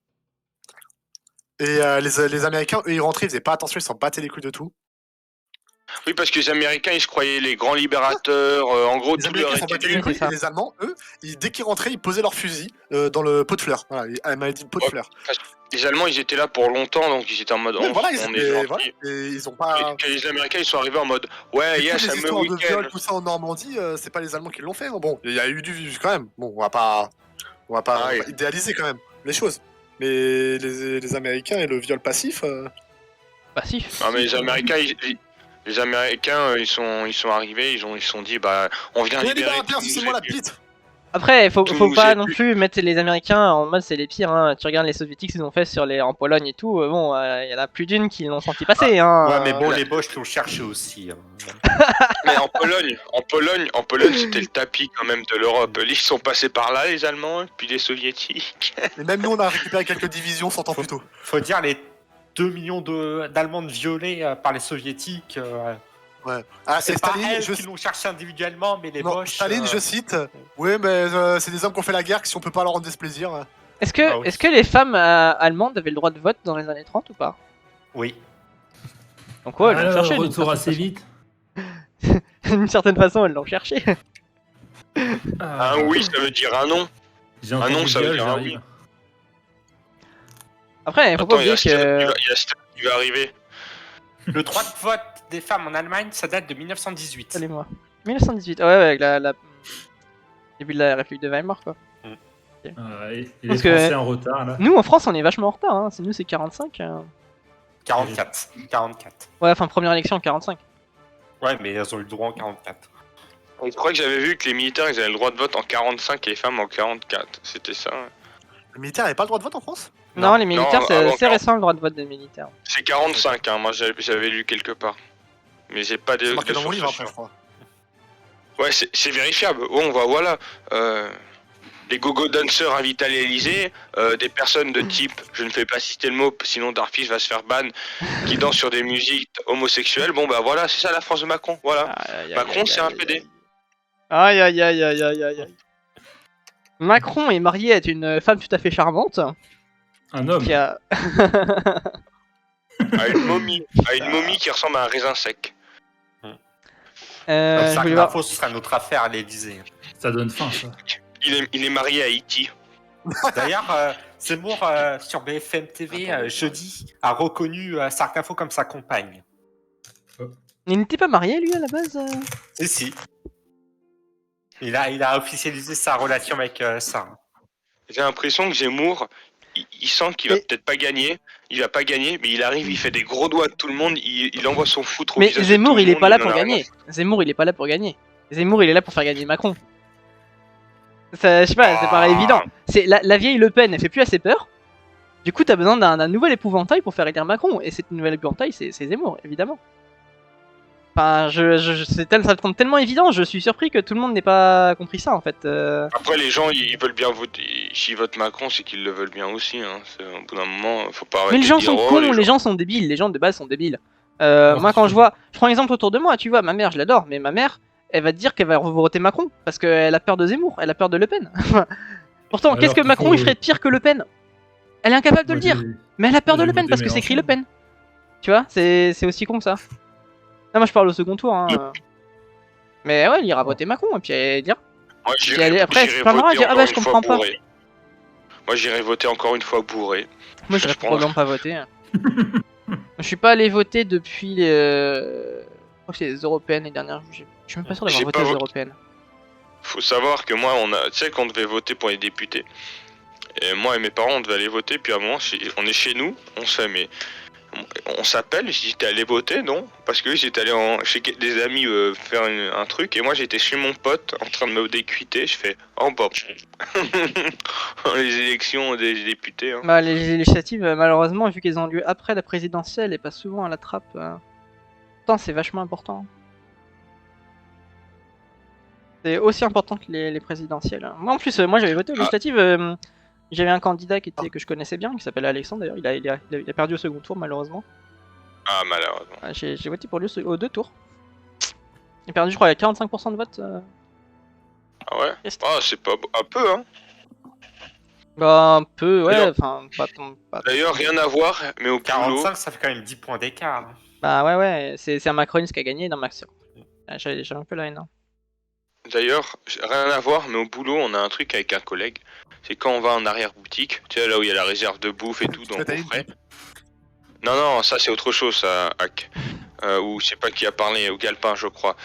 Et les Américains, eux, ils rentraient, ils faisaient pas attention, ils s'en battaient les couilles de tout. Oui, parce que les Américains, ils se croyaient les grands libérateurs, en gros, Les tout leur Américains s'en était battaient dû. les couilles, c'est ça. et les Allemands, eux, dès qu'ils rentraient, ils posaient leur fusil dans le pot de fleurs. Voilà, elle m'avait dit pot de Ouais. fleurs. Les Allemands, ils étaient là pour longtemps, donc ils étaient en mode... Ouais, voilà, on est et gentils. voilà, et ils ont pas. Et que les Américains, ils sont arrivés en mode... Ouais, Et yes, toutes les I'm a histoires de weekend. viol, tout ça en Normandie, c'est pas les Allemands qui l'ont fait. Hein. Bon, il y a eu du quand même. Bon, on va pas Ah, oui. idéaliser quand même les choses. Mais les Américains et le viol passif. Passif. Non, mais les Américains, les Américains, ils sont arrivés, ils se sont dit, bah, on vient Mais les libérer... Européens, c'est moi la bite. Après, faut Tout pas est non plus. plus mettre les Américains en mode c'est les pires. Hein. Tu regardes les soviétiques, ils ont fait en Pologne et tout. Bon, il y en a plus d'une qui l'ont senti passer. Hein. Ouais, mais bon, les Boches l'ont cherché aussi. Hein. Mais en Pologne, c'était le tapis quand même de l'Europe. Ils sont passés par là, les Allemands, puis les Soviétiques. Et même nous, on a récupéré quelques divisions 100 ans plus tôt. Faut dire les 2 millions d'Allemandes violées par les Soviétiques. Ouais. Ah, et C'est pas Staline, elles qui l'ont cherché individuellement, mais les non, Boches. Staline, je cite. Oui, mais c'est des hommes qui ont fait la guerre, si on peut pas leur rendre ce plaisir. Est-ce que, Ah oui. est-ce que les femmes allemandes avaient le droit de vote dans les années 30 ou pas? Oui. Donc ouais, elles l'ont Alors, cherché. retour assez vite. D'une certaine façon, elles l'ont cherché. Un oui, ça veut dire un non. J'ai non, entendu ça veut gueule, dire un j'arrive. oui. Après, faut Attends, pas il y oublier a Stan que... qui va arriver. Le droit de vote des femmes en Allemagne, ça date de 1918. Allez-moi. 1918, ouais, avec la... début de la République de Weimar, quoi. Et les Parce que- Français en retard là. Nous, en France, on est vachement en retard. Hein. Nous, c'est 45. 44. 44. Ouais, enfin, première élection en 45. Ouais, mais elles ont eu le droit en 44. Je crois que j'avais vu que les militaires, ils avaient le droit de vote en 45 et les femmes en 44. C'était ça. Le militaire n'avait pas le droit de vote en France? Non, les militaires, non, c'est avant assez 40. récent le droit de vote des militaires. C'est 45, hein. Moi j'avais lu quelque part. Mais j'ai pas de. C'est marqué de dans mon source livre après, sûre. je crois. Ouais, c'est vérifiable. On va voilà. Les gogo dancers invités à l'Elysée, des personnes de type, je ne fais pas citer le mot, sinon Darfish va se faire ban, qui dansent sur des musiques homosexuelles. Bon bah voilà, c'est ça la France de Macron. Voilà. Macron, c'est un PD. Aïe aïe aïe aïe aïe aïe aïe. Macron est marié à une femme tout à fait charmante Un homme. qui a. À une momie qui ressemble à un raisin sec. Je ça, voulais voir. l'info, ce sera notre affaire à l'Elysée. Ça donne faim ça. Il est marié à Haïti. D'ailleurs, Zemmour, sur BFM TV, jeudi, a reconnu Sarkafo comme sa compagne. Il n'était pas marié lui à la base Et si. Il a officialisé sa relation avec Sarah. J'ai l'impression que Zemmour, il sent qu'il va Mais- peut-être pas gagner. Il va pas gagner, mais il arrive, il fait des gros doigts de tout le monde, il envoie son foutre au Mais visage de Zemmour, tout le il est monde, pas là en pour a rien à gagner. Zemmour, il est pas là pour gagner. Zemmour, il est là pour faire gagner Macron. Ça, je sais pas, c'est pas Ah. évident. C'est la vieille Le Pen, elle fait plus assez peur. Du coup, t'as besoin d'un nouvel épouvantail pour faire élire Macron. Et cette nouvelle épouvantail, c'est Zemmour, évidemment. Enfin, ça me semble tellement évident, je suis surpris que tout le monde n'ait pas compris ça, en fait. Après, les gens, ils veulent bien voter. S'ils votent Macron, c'est qu'ils le veulent bien aussi. Hein. Au bout d'un moment, faut pas arrêter Mais les gens de dire, sont oh, cons, les les gens- gens sont débiles, les gens de base sont débiles. Non, Moi, c'est quand sûr. je vois... Je prends l'exemple autour de moi, tu vois, ma mère, je l'adore, mais ma mère, elle va te dire qu'elle va voter Macron, parce qu'elle a peur de Zemmour, elle a peur de Le Pen. Pourtant, Alors qu'est-ce que qu'il Macron faut- il ferait de pire que Le Pen? Elle est incapable de Moi, le dire, j'ai- mais elle a peur moi, de j'ai Le Pen, voté parce que c'est écrit Le Mélenchon. Pen. Tu vois, c'est aussi con que ça. Là, moi, je parle au second tour, hein. Mais ouais, elle ira voter Macron, et puis elle dira... Moi, après, j'irai se plaindra, voter elle dira, ah encore bah, je une fois comprends pas. bourré. Moi, j'irai voter encore une fois bourré. Moi, Je j'aurais prends- probablement pas voté. Je suis pas allé voter depuis les... Je crois que c'est les européennes les dernières. Je suis même pas sûr d'avoir J'ai voté pas aux voté. européennes. Faut savoir que moi, tu sais qu'on devait voter pour les députés. Et moi et mes parents, on devait aller voter, puis à un moment, on est chez nous, on se fait, mais on s'appelle, je dis, t'es allé voter, non? Parce que j'étais allé chez des amis faire un truc, et moi j'étais chez mon pote, en train de me décuiter, je fais, oh bah, les élections des députés, hein. Bah, les législatives, malheureusement, vu qu'elles ont lieu après la présidentielle et pas souvent à la trappe, pourtant c'est vachement important. C'est aussi important que les présidentielles. Moi en plus, moi j'avais voté aux législatives, j'avais un candidat que je connaissais bien, qui s'appelle Alexandre d'ailleurs, il a perdu au second tour malheureusement. Ah, malheureusement. J'ai voté pour lui aux deux tours. Il a perdu, je crois, il y a 45% de vote. Ah ouais? Est-ce- Ah, c'est pas un peu, hein. Bah, un peu, ouais, D'ailleurs- enfin, pas D'ailleurs, rien à voir, mais au boulot, 45, ça fait quand même 10 points d'écart. Bah ouais, c'est un macroniste qui a gagné dans Max. J'avais un peu la haine. Hein. d'ailleurs, rien à voir, mais au boulot, on a un truc avec un collègue. C'est quand on va en arrière-boutique, tu sais, là où il y a la réserve de bouffe et tout, donc t'as on une ferait. Non, non, ça c'est autre chose, ça, Hack. Ou je sais pas qui a parlé, au Galpin, je crois.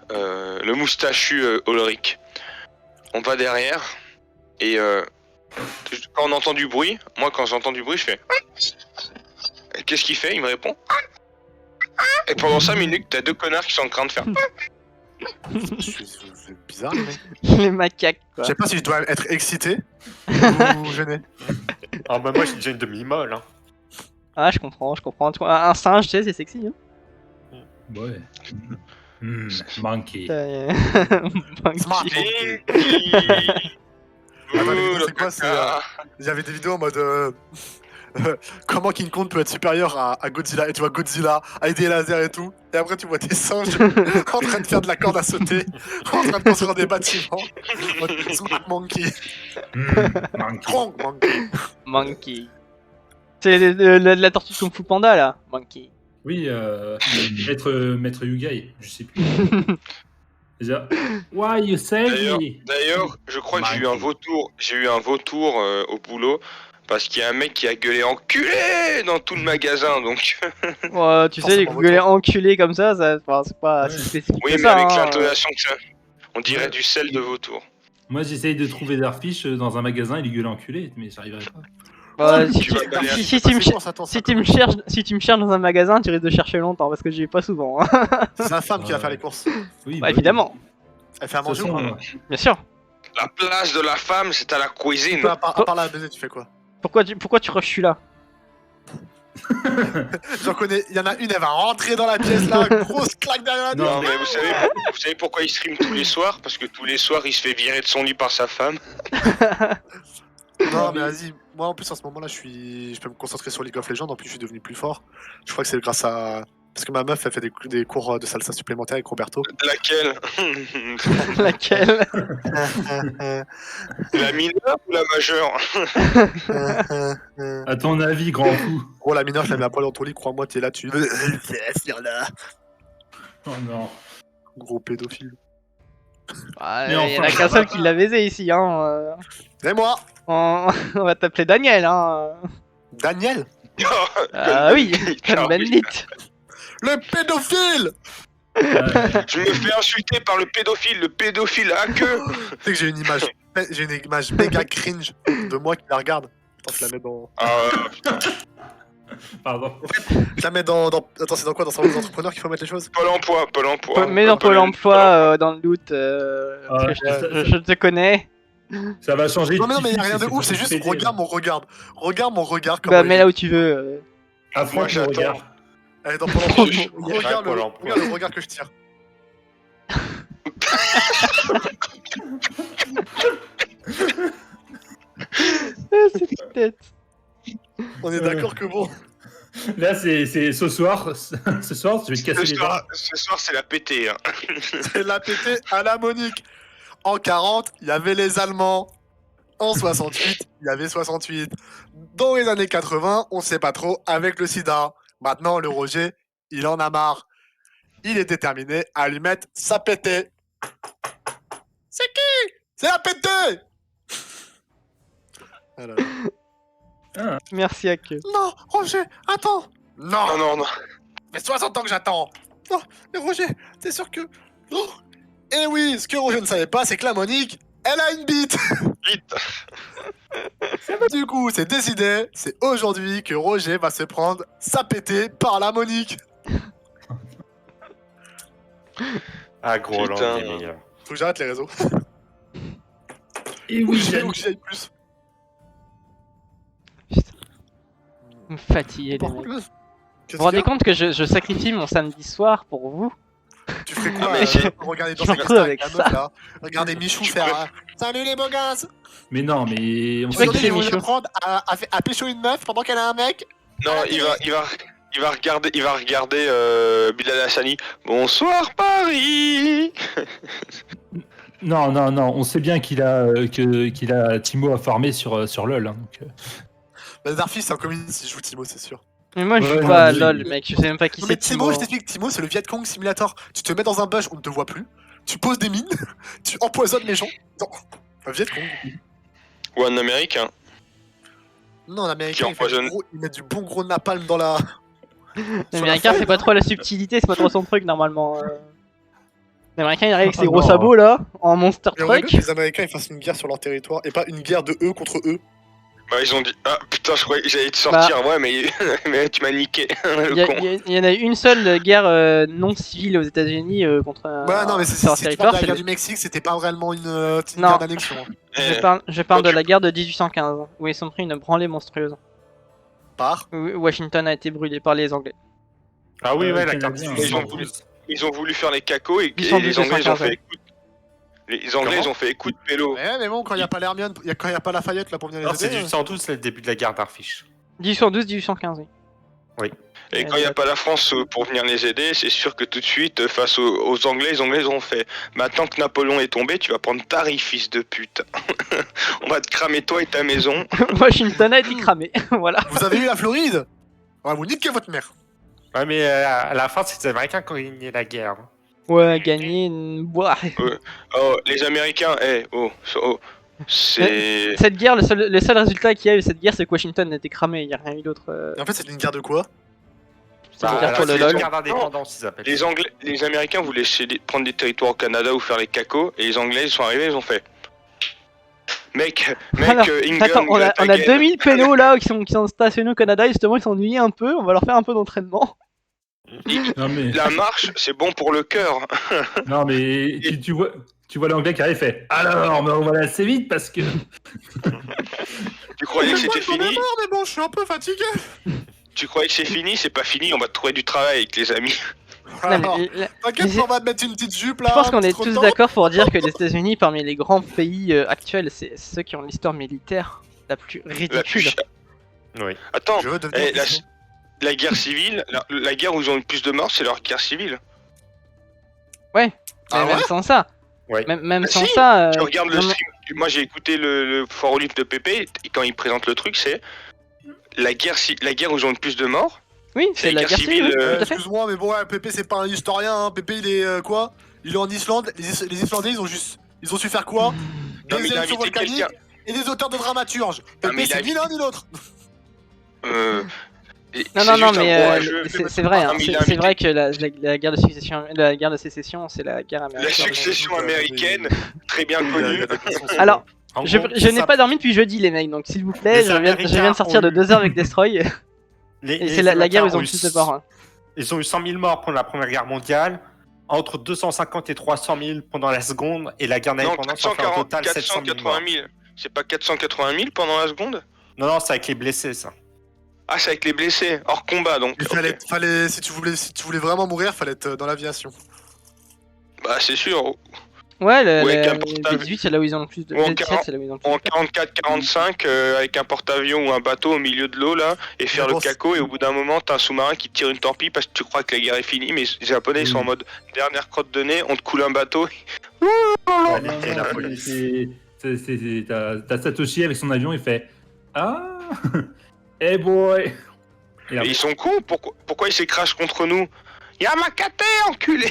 Le moustachu Ulrich. On va derrière, et quand on entend du bruit, moi quand j'entends du bruit, je fais... Et qu'est-ce qu'il fait? Il me répond... Et pendant 5 minutes, t'as deux connards qui sont en train de faire... C'est bizarre, les mecs. Les macaques, Je quoi. sais pas si je dois être excité ou gêné. Ah bah moi j'ai déjà une demi-molle. Hein. Ah, je comprends. Un singe, tu sais, c'est sexy. Hein. Ouais. Monkey. Smart. Attends, les vidéos, c'est quoi, c'est, Il y avait des vidéos en mode comment King Kong peut être supérieur à Godzilla, et tu vois Godzilla avec des lasers et tout, et après tu vois des singes en train de faire de la corde à sauter, en train de construire des bâtiments. En mode Smart Monkey. Monkey. Strong Monkey. Monkey. C'est la tortue de Kung Fu Panda, là. Monkey. Oui, Maître Yugai, je sais plus. Déjà. Why you save me? D'ailleurs, je crois que j'ai eu un vautour au boulot parce qu'il y a un mec qui a gueulé enculé dans tout le magasin. Donc Ouais, tu sais, les Forcément, gueulets enculés comme ça, enfin, c'est pas Ouais. si spécifique oui, que mais ça. avec hein. l'intonation que ça, on dirait Ouais. du sel de vautour. Moi, j'essaye de trouver Darfish dans un magasin, il gueule enculé, mais j'arriverai pas. Bah, si Tu tu vas pas aller à- si tu me cher- Attends, si tu me cherches dans un magasin, tu risques de chercher longtemps parce que j'y vais pas souvent. Hein. c'est sa femme qui va faire les courses. Oui, Bah, évidemment, Elle fait à De toute manger ou façon, pas bien sûr. La place de la femme, c'est à la cuisine. à part la baiser, tu fais quoi? Pourquoi tu rushes celui-là? J'en connais, il y en a une, elle va rentrer dans la pièce là, grosse claque derrière la Non, Non, mais vous savez pourquoi il stream tous les soirs? Parce que tous les soirs, il se fait virer de son lit par sa femme. Non, mais vas-y, moi en plus en ce moment là, je peux me concentrer sur League of Legends, en plus je suis devenu plus fort. Je crois que c'est grâce à. Parce que ma meuf, elle fait des cours de salsa supplémentaires avec Roberto. Laquelle? Laquelle? La mineure ou la majeure? à ton avis, grand fou. Gros, la mineure, je la mets à poil dans ton lit, crois-moi, t'es là, tu. là. Oh non. Gros pédophile. Ah, Mais y en enfin, a ça qu'un seul va. qui l'a baisé ici. Hein. Et moi, On va t'appeler Daniel. Hein. Daniel, Ah oui, comme Bandit. le pédophile. Je me fais insulter par le pédophile à queue. Tu sais que j'ai une image méga cringe de moi qui la regarde. Attends, je la mets dans. Ah, Pardon. Je la mets dans. Attends, c'est dans quoi? Dans Cerveau des entrepreneurs qu'il faut mettre les choses? Pôle emploi. Mets dans Pôle emploi dans le doute. Ah, parce que je te connais. Ça va changer. Non, mais de y a tissu, rien de ouf, c'est juste pété, regarde mon regard. Regarde mon regard. Bah, mets là où tu veux. Affronte Moi, mon j'attends. regard. Allez, dans Pôle emploi. Ouais, Regarde Pôle emploi. le regard que je tire. Cette tête. On est d'accord que bon. Là, c'est ce soir. Ce soir, je vais te casser les dents. Ce soir, c'est la pété. Hein. C'est la pété à la Monique. En 40, il y avait les Allemands. En 68, il y avait 68. Dans les années 80, on sait pas trop avec le sida. Maintenant, le Roger, il en a marre. Il est déterminé à lui mettre sa pété. C'est qui? C'est la pété. Ah là là. Ah. Merci à que. Non, Roger, attends. Non, Non, non, non. ça fait 60 ans que j'attends. Non, mais Roger, t'es sûr que... Oh. Eh oui, ce que Roger ne savait pas, c'est que la Monique, elle a une bite. Vite. Du coup, c'est décidé, c'est aujourd'hui que Roger va se prendre sa pété par la Monique. Ah, gros, Putain. Hollande, il est meilleur. Faut que j'arrête les réseaux. Et Ou oui, que j'aime. j'y aille plus. Vous me fatiguez, les Par mecs. contre, là, Vous qu'est-ce vous rendez qu'il y a? compte que je sacrifie mon samedi soir pour vous? Tu ferais quoi Ah, mais regarder je dans me sa retrouve Insta avec la ça. meuf, là. Regardez Michou Tu faire peux- un Salut les beaux gosses. Mais non, mais on sais sait qui Aujourd'hui, c'est, je vais vous Michou apprendre à pécho une meuf pendant qu'elle a un mec. Non, il va regarder Bilal Hassani. Bonsoir Paris. Non, non, non, on sait bien qu'il a Timo a farmé sur LoL. Hein, donc, Bah, Darfy, c'est un communiste, il joue Timo, c'est sûr. Mais moi, je Ouais, joue non, pas à mais- LoL, mec. Je sais même pas qui Non, mais c'est Timo, Timo. je t'explique, Timo, c'est le Viet Cong Simulator. Tu te mets dans un bush, on ne te voit plus. Tu poses des mines, tu empoisonnes les gens. Non, un Viet Cong. Ou un américain. Non, l'américain, Qui il, fait empoisonne. il met du bon gros napalm dans la. L'américain, c'est pas trop la subtilité, c'est pas trop son truc normalement. L'américain, il arrive avec ses Ah, gros non. sabots là, en monster Et on veut truck. que les Américains ils fassent une guerre sur leur territoire et pas une guerre de eux contre eux. Bah ils ont dit ah putain je croyais que j'allais te sortir ouais mais mais tu m'as niqué le con. Il y en a une seule guerre non civile aux États-Unis contre un Ouais, non, mais sur leur si tu parles territoire. de la c'est guerre le- du Mexique, c'était pas vraiment une Non. guerre d'annexion. hein. Eh, Je parle de tu- la guerre de 1815, où ils sont pris une branlée monstrueuse. Par. Où Washington a été brûlé par les Anglais. Ah oui, ouais, la Canadien, carte. hein. Ils ont voulu- Ils ont voulu faire les cacos et Ils sont les Anglais ils ont 215, fait écoute. Les Anglais Comment ils ont fait écoute pélo. Ouais, mais bon, quand il y a pas l'Hermione, quand il y a pas Lafayette là pour venir Non, les c'est aider. 1812, c'est le début de la guerre d'Arfiche. 1812, 1815, oui. Et quand il n'y a pas la France pour venir les aider, c'est sûr que tout de suite, face aux Anglais, les Anglais ont fait maintenant que Napoléon est tombé, tu vas prendre Paris, fils de pute. On va te cramer toi et ta maison. Washington a été cramé, voilà. Vous avez eu la Floride? Ouais, vous niquez votre mère. Ouais, mais à la fin, c'est les Américains qui ont gagné la guerre. hein. Ouais, gagné, boire. Oh, les Américains, c'est. Cette guerre, le seul résultat qu'il y a eu de cette guerre, c'est que Washington a été cramé, il n'y a rien eu d'autre. Et en fait, c'est une guerre de quoi? C'est une Bah, guerre pour c'est le la LoL. guerre d'indépendance, ils appellent. Les Anglais, les Américains voulaient prendre des territoires au Canada ou faire les cacos, et les Anglais ils sont arrivés, ils ont fait. Mec, Alors, England, attends, on a again. 2000 pélos là qui sont stationnés au Canada, et justement ils s'ennuient un peu, on va leur faire un peu d'entraînement. non, mais, La marche, c'est bon pour le cœur. non, mais tu vois l'anglais qui arrive et fait alors, me revoilà assez vite parce que. Tu croyais que Moi, c'était j'en ai fini marre, mais bon, je suis un peu fatigué. Tu croyais que c'est fini, c'est pas fini, on va te trouver du travail avec les amis. Non, Alors, mais, t'inquiète, mais- on va te mettre une petite jupe là. je pense un qu'on petit est tous trottoir. d'accord pour dire que les États-Unis, parmi les grands pays actuels, c'est ceux qui ont l'histoire militaire la plus La ridicule. plus- Oui. Attends, Je veux devenir eh, la guerre civile, la guerre où ils ont eu le plus de morts, c'est leur guerre civile. Mais Ah même ouais sans ça, Ouais. même Bah sans si, ça, Tu regardes le non, mais- stream, moi j'ai écouté le Fort Olympe de Pépé, et quand il présente le truc, c'est la guerre où ils ont le plus de morts. oui, c'est c'est la guerre civile, oui, tout à fait. Excuse-moi, mais bon, ouais, Pépé, c'est pas un historien. Hein. Pépé, il est quoi? Il est en Islande. Les Islandais, ils ont su faire quoi? Non, mais Des il a éruptions invité volcaniques quelqu'un. et des auteurs de dramaturges. mais Pépé, il a c'est ni l'un ni l'autre. Non, C'est non, juste un mais courageux. c'est vrai, hein, Non, mais il a c'est invité- vrai que la guerre de sécession, c'est la guerre La américaine. succession américaine, très bien connue. Alors, En je, gros, je n'ai ça- pas dormi depuis jeudi, les mecs, donc s'il vous plaît, Les je viens Américains de sortir de ont eu- 2 heures avec Destroy, et les c'est la guerre où ils ont Américains le plus de morts. Hein. Ils ont eu 100 000 morts pour la Première Guerre mondiale. entre 250 et 300 000 pendant la seconde, et la guerre Non, d'indépendance en fait en total 700 000 morts. 480 000. C'est pas 480 000 pendant la seconde? Non, c'est avec les blessés, ça. Ah, c'est avec les blessés, hors combat donc. Il ok. fallait, si tu voulais vraiment mourir, fallait être dans l'aviation. Bah, c'est sûr. Ouais, Ouais, le qu'un portable. B18 c'est là où ils ont le plus de. Ou en B17 c'est là où ils ont le plus En de. 44-45, avec un porte-avions ou un bateau au milieu de l'eau là, et faire Mais le bon, caco, et au bout d'un moment, t'as un sous-marin qui te tire une torpille parce que tu crois que la guerre est finie, mais les Japonais ils sont en mode dernière crotte de nez, on te coule un bateau. Ouais, non, la police. T'as Satoshi avec son avion, il fait ah, hey boy. Et Et après, ils sont cons, pourquoi ils s'écrasent contre nous? Y'a ma caté, enculé.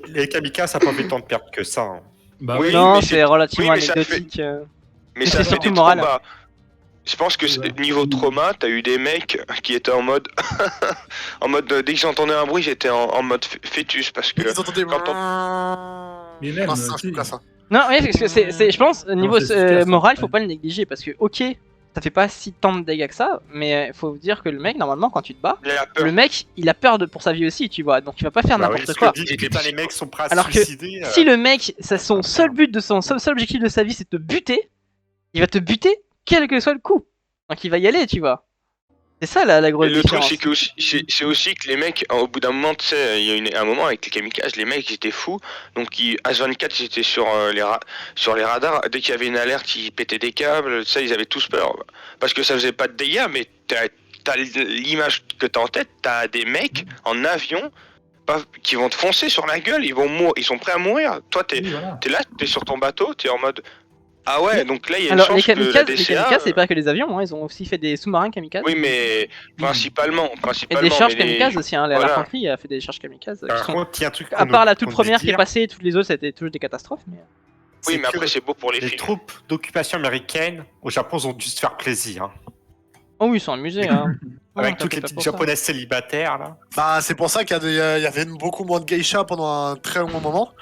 Les kamikazes, ça n'a pas fait tant de perdre que ça. Hein. bah Oui, oui, Non, mais c'est relativement oui, mais ça anecdotique. Mais Mais ça c'est fait surtout des moral. traumas. Je pense que Ouais. niveau trauma, t'as eu des mecs qui étaient en mode, dès que j'entendais un bruit, j'étais en mode fœtus parce que Ils entendaient. Mais même, Ah, ça, je tu sais, peux pas ça. Non, oui, parce que je pense, niveau c'est efficace, moral, hein. faut pas le négliger parce que, ok, ça fait pas si tant de dégâts que ça, mais faut dire que le mec, normalement, quand tu te bats, il a peur. le mec, il a peur pour sa vie aussi, tu vois, donc il va pas faire Bah oui, n'importe parce quoi. que dit, putain, les mecs sont prêts à Alors se que suicider. Si le mec, son seul but de son seul objectif de sa vie, c'est de te buter, il va te buter quel que soit le coup. Donc il va y aller, tu vois. C'est ça la Et grosse le truc, différence. c'est que c'est aussi que les mecs, au bout d'un moment, tu sais, il y a un moment avec les kamikazes, les mecs ils étaient fous. Donc H24, ils étaient sur les radars. Dès qu'il y avait une alerte, ils pétaient des câbles. Tu sais, ils avaient tous peur. Parce que ça faisait pas de dégâts, mais t'as l'image que t'as en tête. T'as des mecs en avion qui vont te foncer sur la gueule. Ils sont prêts à mourir. Toi, oui, voilà. t'es là, t'es sur ton bateau, t'es en mode. Ah ouais, donc là il y a une Alors chance les que la kamikazes, DCA. c'est pas que les avions, hein, ils ont aussi fait des sous-marins kamikazes. Oui, mais principalement. Et des charges mais les- kamikazes aussi, hein, voilà. l'infanterie a fait des charges kamikazes. Qui Par sont... contre, il y a un truc À qu'on part la toute qu'on première devait qui est dire, passée, toutes les autres c'était toujours des catastrophes. Mais... Oui, c'est mais après que c'est beau pour les les films. troupes d'occupation américaines au Japon ont dû se faire plaisir. Hein. Oh oui, ils sont amusés. Hein. Avec Non, toutes les t'inquiète pas petites pour ça. japonaises célibataires là. Bah, c'est pour ça qu'il y avait beaucoup moins de geishas pendant un très long moment.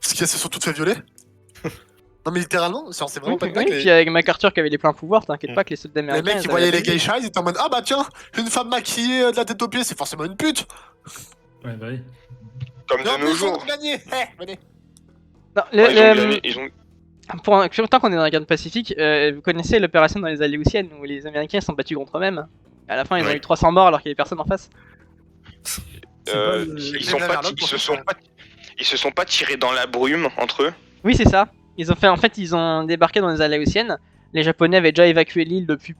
Parce qu'elles se sont toutes fait violer. Non, mais littéralement, c'est vraiment Oui, pas de oui, blague. puis avec MacArthur qui avait les pleins pouvoirs, t'inquiète pas que les soldats Les américains. mecs qui ils voyaient avaient les pas eu. geishas, ils étaient en mode ah bah tiens, une femme maquillée de la tête aux pieds, c'est forcément une pute. Ouais, bah oui. Comme Mais en de nos plus, on jours. a gagné. Venez. Non, Ouais, ils ont Tant qu'on est dans la guerre Pacifique, vous connaissez l'opération dans les Aléoutiennes où les Américains se sont battus contre eux-mêmes. À la fin, ils ont Ouais. eu 300 morts alors qu'il y avait personne en face. C'est pas le- ils se sont pas tirés dans la brume entre eux. Oui, c'est ça. Ils ont débarqué dans les Aléoutiennes. Les Japonais avaient déjà évacué l'île depuis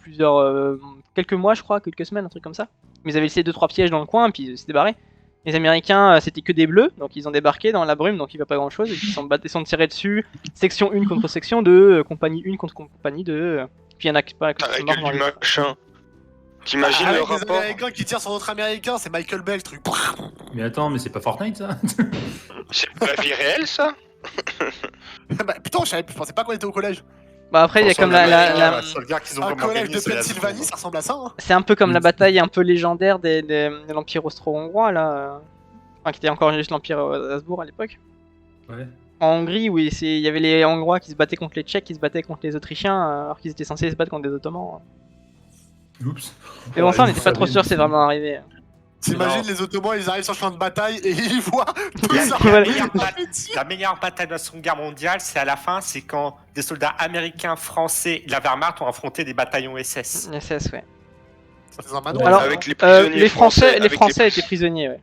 quelques mois, je crois, quelques semaines, un truc comme ça. Mais ils avaient laissé 2-3 pièges dans le coin, puis ils s'étaient barrés. Les Américains, c'était que des bleus, donc ils ont débarqué dans la brume, donc il va pas grand chose. Ils sont tirés dessus, section 1 contre section 2, compagnie 1 contre compagnie 2. Puis il y en a qui pas qui Putain, la sont morts gueule dans du les- machin. T'imagines le Avec les rapport? Américains qui tirent sur d'autres Américains, c'est Michael Bay le truc. Mais attends, mais c'est pas Fortnite ça. C'est la vie réelle ça? Bah putain, je pensais pas qu'on était au collège. Bah après, il y a comme la seule guerre qu'ils ont Un vraiment collège gagnée, de c'est la Pennsylvanie, seconde. ça ressemble à ça. Hein. C'est un peu comme la bataille un peu légendaire de l'Empire austro-hongrois là. Enfin, qui était encore juste l'Empire Habsbourg à l'époque. Ouais. En Hongrie, où il y avait les Hongrois qui se battaient contre les Tchèques, qui se battaient contre les Autrichiens, alors qu'ils étaient censés se battre contre des Ottomans. Oups. Mais bon, ça, on Ouais, n'était pas trop sûr, c'est vraiment arrivé. T'imagines Non. les Ottomans, ils arrivent sur le champ de bataille et ils voient tout La, ça. la Voilà. meilleure la meilleure bataille de la Seconde Guerre mondiale, c'est à la fin, c'est quand des soldats américains, français, de la Wehrmacht ont affronté des bataillons SS. SS, ouais. C'est dans un manoir. Alors, Avec les prisonniers les Français avec étaient prisonniers, ouais.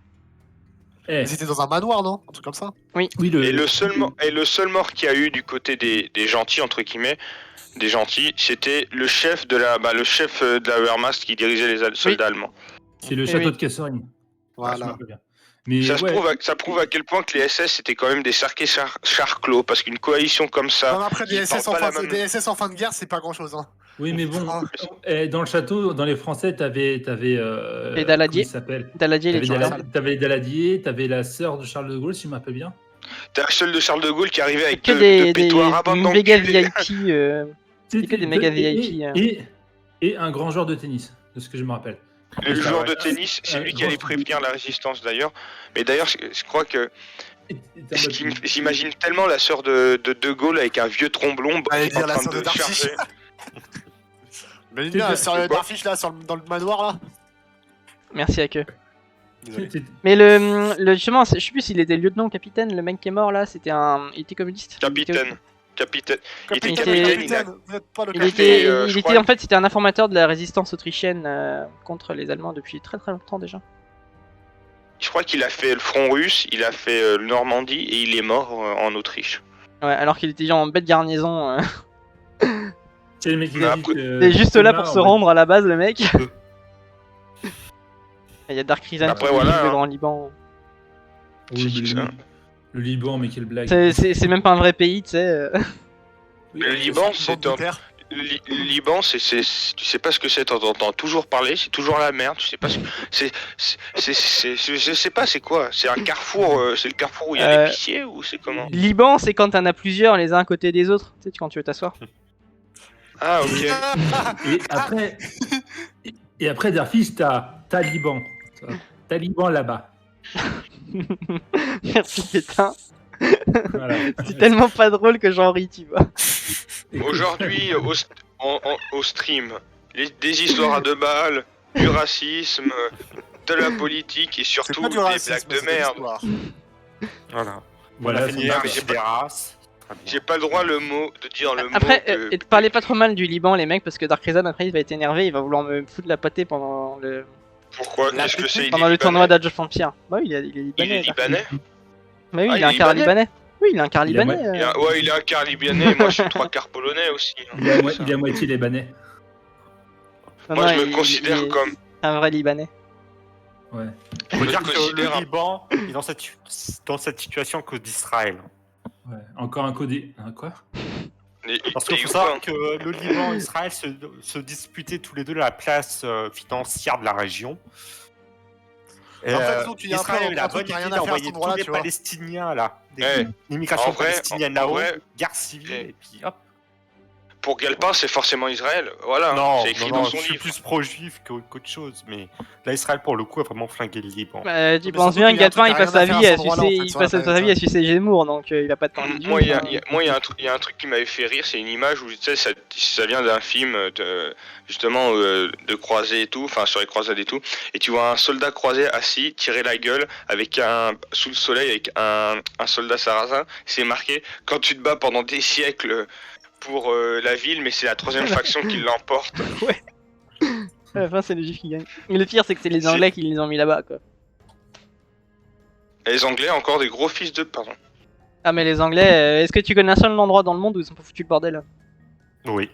Eh, Ils étaient dans un manoir, non? Un truc comme ça. oui, Et le seul mort qu'il y a eu du côté des gentils entre guillemets, des gentils, c'était le chef de la Wehrmacht qui dirigeait les soldats allemands. c'est le Eh château oui. de Kasserine. Ouais, je me Voilà. rappelle bien. Mais Ça, ouais, ça prouve à quel point que les SS c'était quand même des cerquets charclos, parce qu'une coalition comme ça. Non, mais après, Ils des SS, portent pas la même- des SS en fin de guerre, c'est pas grand chose. Hein. oui, mais bon, Ah. dans le château, dans les Français, t'avais Les Daladier. comment il s'appelle Daladier, les T'avais les Daladier, t'avais la sœur de Charles de Gaulle, si je me rappelle bien. T'as seul de Charles de Gaulle qui arrivait avec Que deux des pétoires à bande méga d'enculés. VIP. C'est que des méga VIP. Et un grand joueur de tennis, de ce que je me rappelle. Le Ah joueur ouais. de tennis, c'est lui qui grosse- allait prévenir la résistance d'ailleurs. Mais d'ailleurs, je crois que j'imagine tellement la sœur de Gaulle avec un vieux tromblon Allez en dire la train sœur de de Darfish. charger. Mais il y a C'est sur le quoi Darfish là, dans le manoir là. Merci à que. Désolé. Mais justement, je sais plus s'il était lieutenant ou capitaine, le mec qui est mort là, il était communiste. Capitaine. Capitaine. Il était Capitaine, capitaine, il a- vous n'êtes pas le Il capitaine. était, je il crois était en fait, c'était un informateur de la résistance autrichienne contre les Allemands depuis très très longtemps déjà. je crois qu'il a fait le front russe, il a fait le Normandie et il est mort en Autriche. Ouais, alors qu'il était genre en bête garnison. C'est le mec qui Mais a après- dit que Il est juste là pour se ouais. rendre à la base, le mec. Il y a Dark Risen Après, qui voilà, dirige le hein. Grand Liban. Oui, C'est qui, ça le Liban, mais quelle blague. C'est même pas un vrai pays, tu sais. Oui, Le Liban, Bande c'est de un- terre. Le Liban, tu sais pas ce que c'est, t'en entends toujours parler, c'est toujours la merde, tu sais pas ce que je sais pas c'est quoi, c'est un carrefour, c'est le carrefour où il y a l'épicier ou c'est comment? Liban, c'est quand t'en as plusieurs les uns à côté des autres, tu sais, quand tu veux t'asseoir. Ah ok. Et après, Darfis, t'as Taliban. Taliban là-bas. Merci Pétain. Voilà. C'est tellement pas drôle que j'en ris, tu vois. Aujourd'hui au stream, des histoires à deux balles, du racisme, de la politique et C'est surtout pas du des racisme, blagues de c'est de merde. l'histoire. Voilà. Voilà, On a c'est fini bien, avec mais j'ai des races. Très bien. J'ai pas le droit de dire le Après, mot que... et te parlez pas trop mal du Liban, les mecs, parce que Dark Risen après il va être énervé, il va vouloir me foutre la pâtée pendant le Pourquoi? La Est-ce que c'est pendant le tournoi d'Age of Empire. Bah oui, il est Il libanais. est Dark libanais? Risen. Bah oui, Ah, il a un il est quart libanais. libanais. Oui, il a un quart Il a libanais. Ouais, il a un quart libanais, moi je suis trois quarts polonais aussi. hein. Il est à moitié libanais. Non, Moi non, je me il- considère il est comme... un vrai libanais. Ouais. Je Faut me dire que considère le un- Liban est dans cette situation que d'Israël. Ouais. Encore un codé. Hein, quoi? Parce qu'il Et faut ou savoir pas. que le Liban et Israël se disputaient tous les deux la place financière de la région. Et, En fait, disons qu'il y a un peu Israël avait la un truc bonne qui a rien idée à faire à d'envoyer cet tous endroit-là, les tu vois. Palestiniens là, Eh, l'immigration en vrai, palestinienne en là-haut, vrai, guerre civile, eh. et puis hop. Pour Galpin, c'est forcément Israël. Voilà, hein, Non, c'est écrit non, dans son je suis livre. plus pro-juif qu'autre chose, mais là, Israël, pour le coup, a vraiment flingué le Liban. Bah, tu mais penses surtout bien qu'il que y a un truc Galpin il qui a passe sa rien à vie faire à à cet endroit-là, sucer, en fait, il sur la passe sa planète, vie à sucer Zemmour, donc il va pas te parler de Moi, juif, il y a, hein. il y a un truc qui m'avait fait rire, c'est une image où, tu sais, ça vient d'un film, justement, de croisés et tout, enfin, sur les croisades et tout, et tu vois un soldat croisé assis, tirer la gueule, sous le soleil, avec un soldat sarrasin, c'est marqué, quand tu te bats pendant des siècles pour la ville, mais c'est la troisième faction qui l'emporte. À la fin, c'est les juifs qui gagnent. Mais le pire, c'est que c'est les C'est- Anglais qui les ont mis là-bas, quoi. Et les Anglais, encore des gros fils de... Pardon. Ah, mais les Anglais, est-ce que tu connais un seul endroit dans le monde où ils ont pas foutu le bordel là? Oui.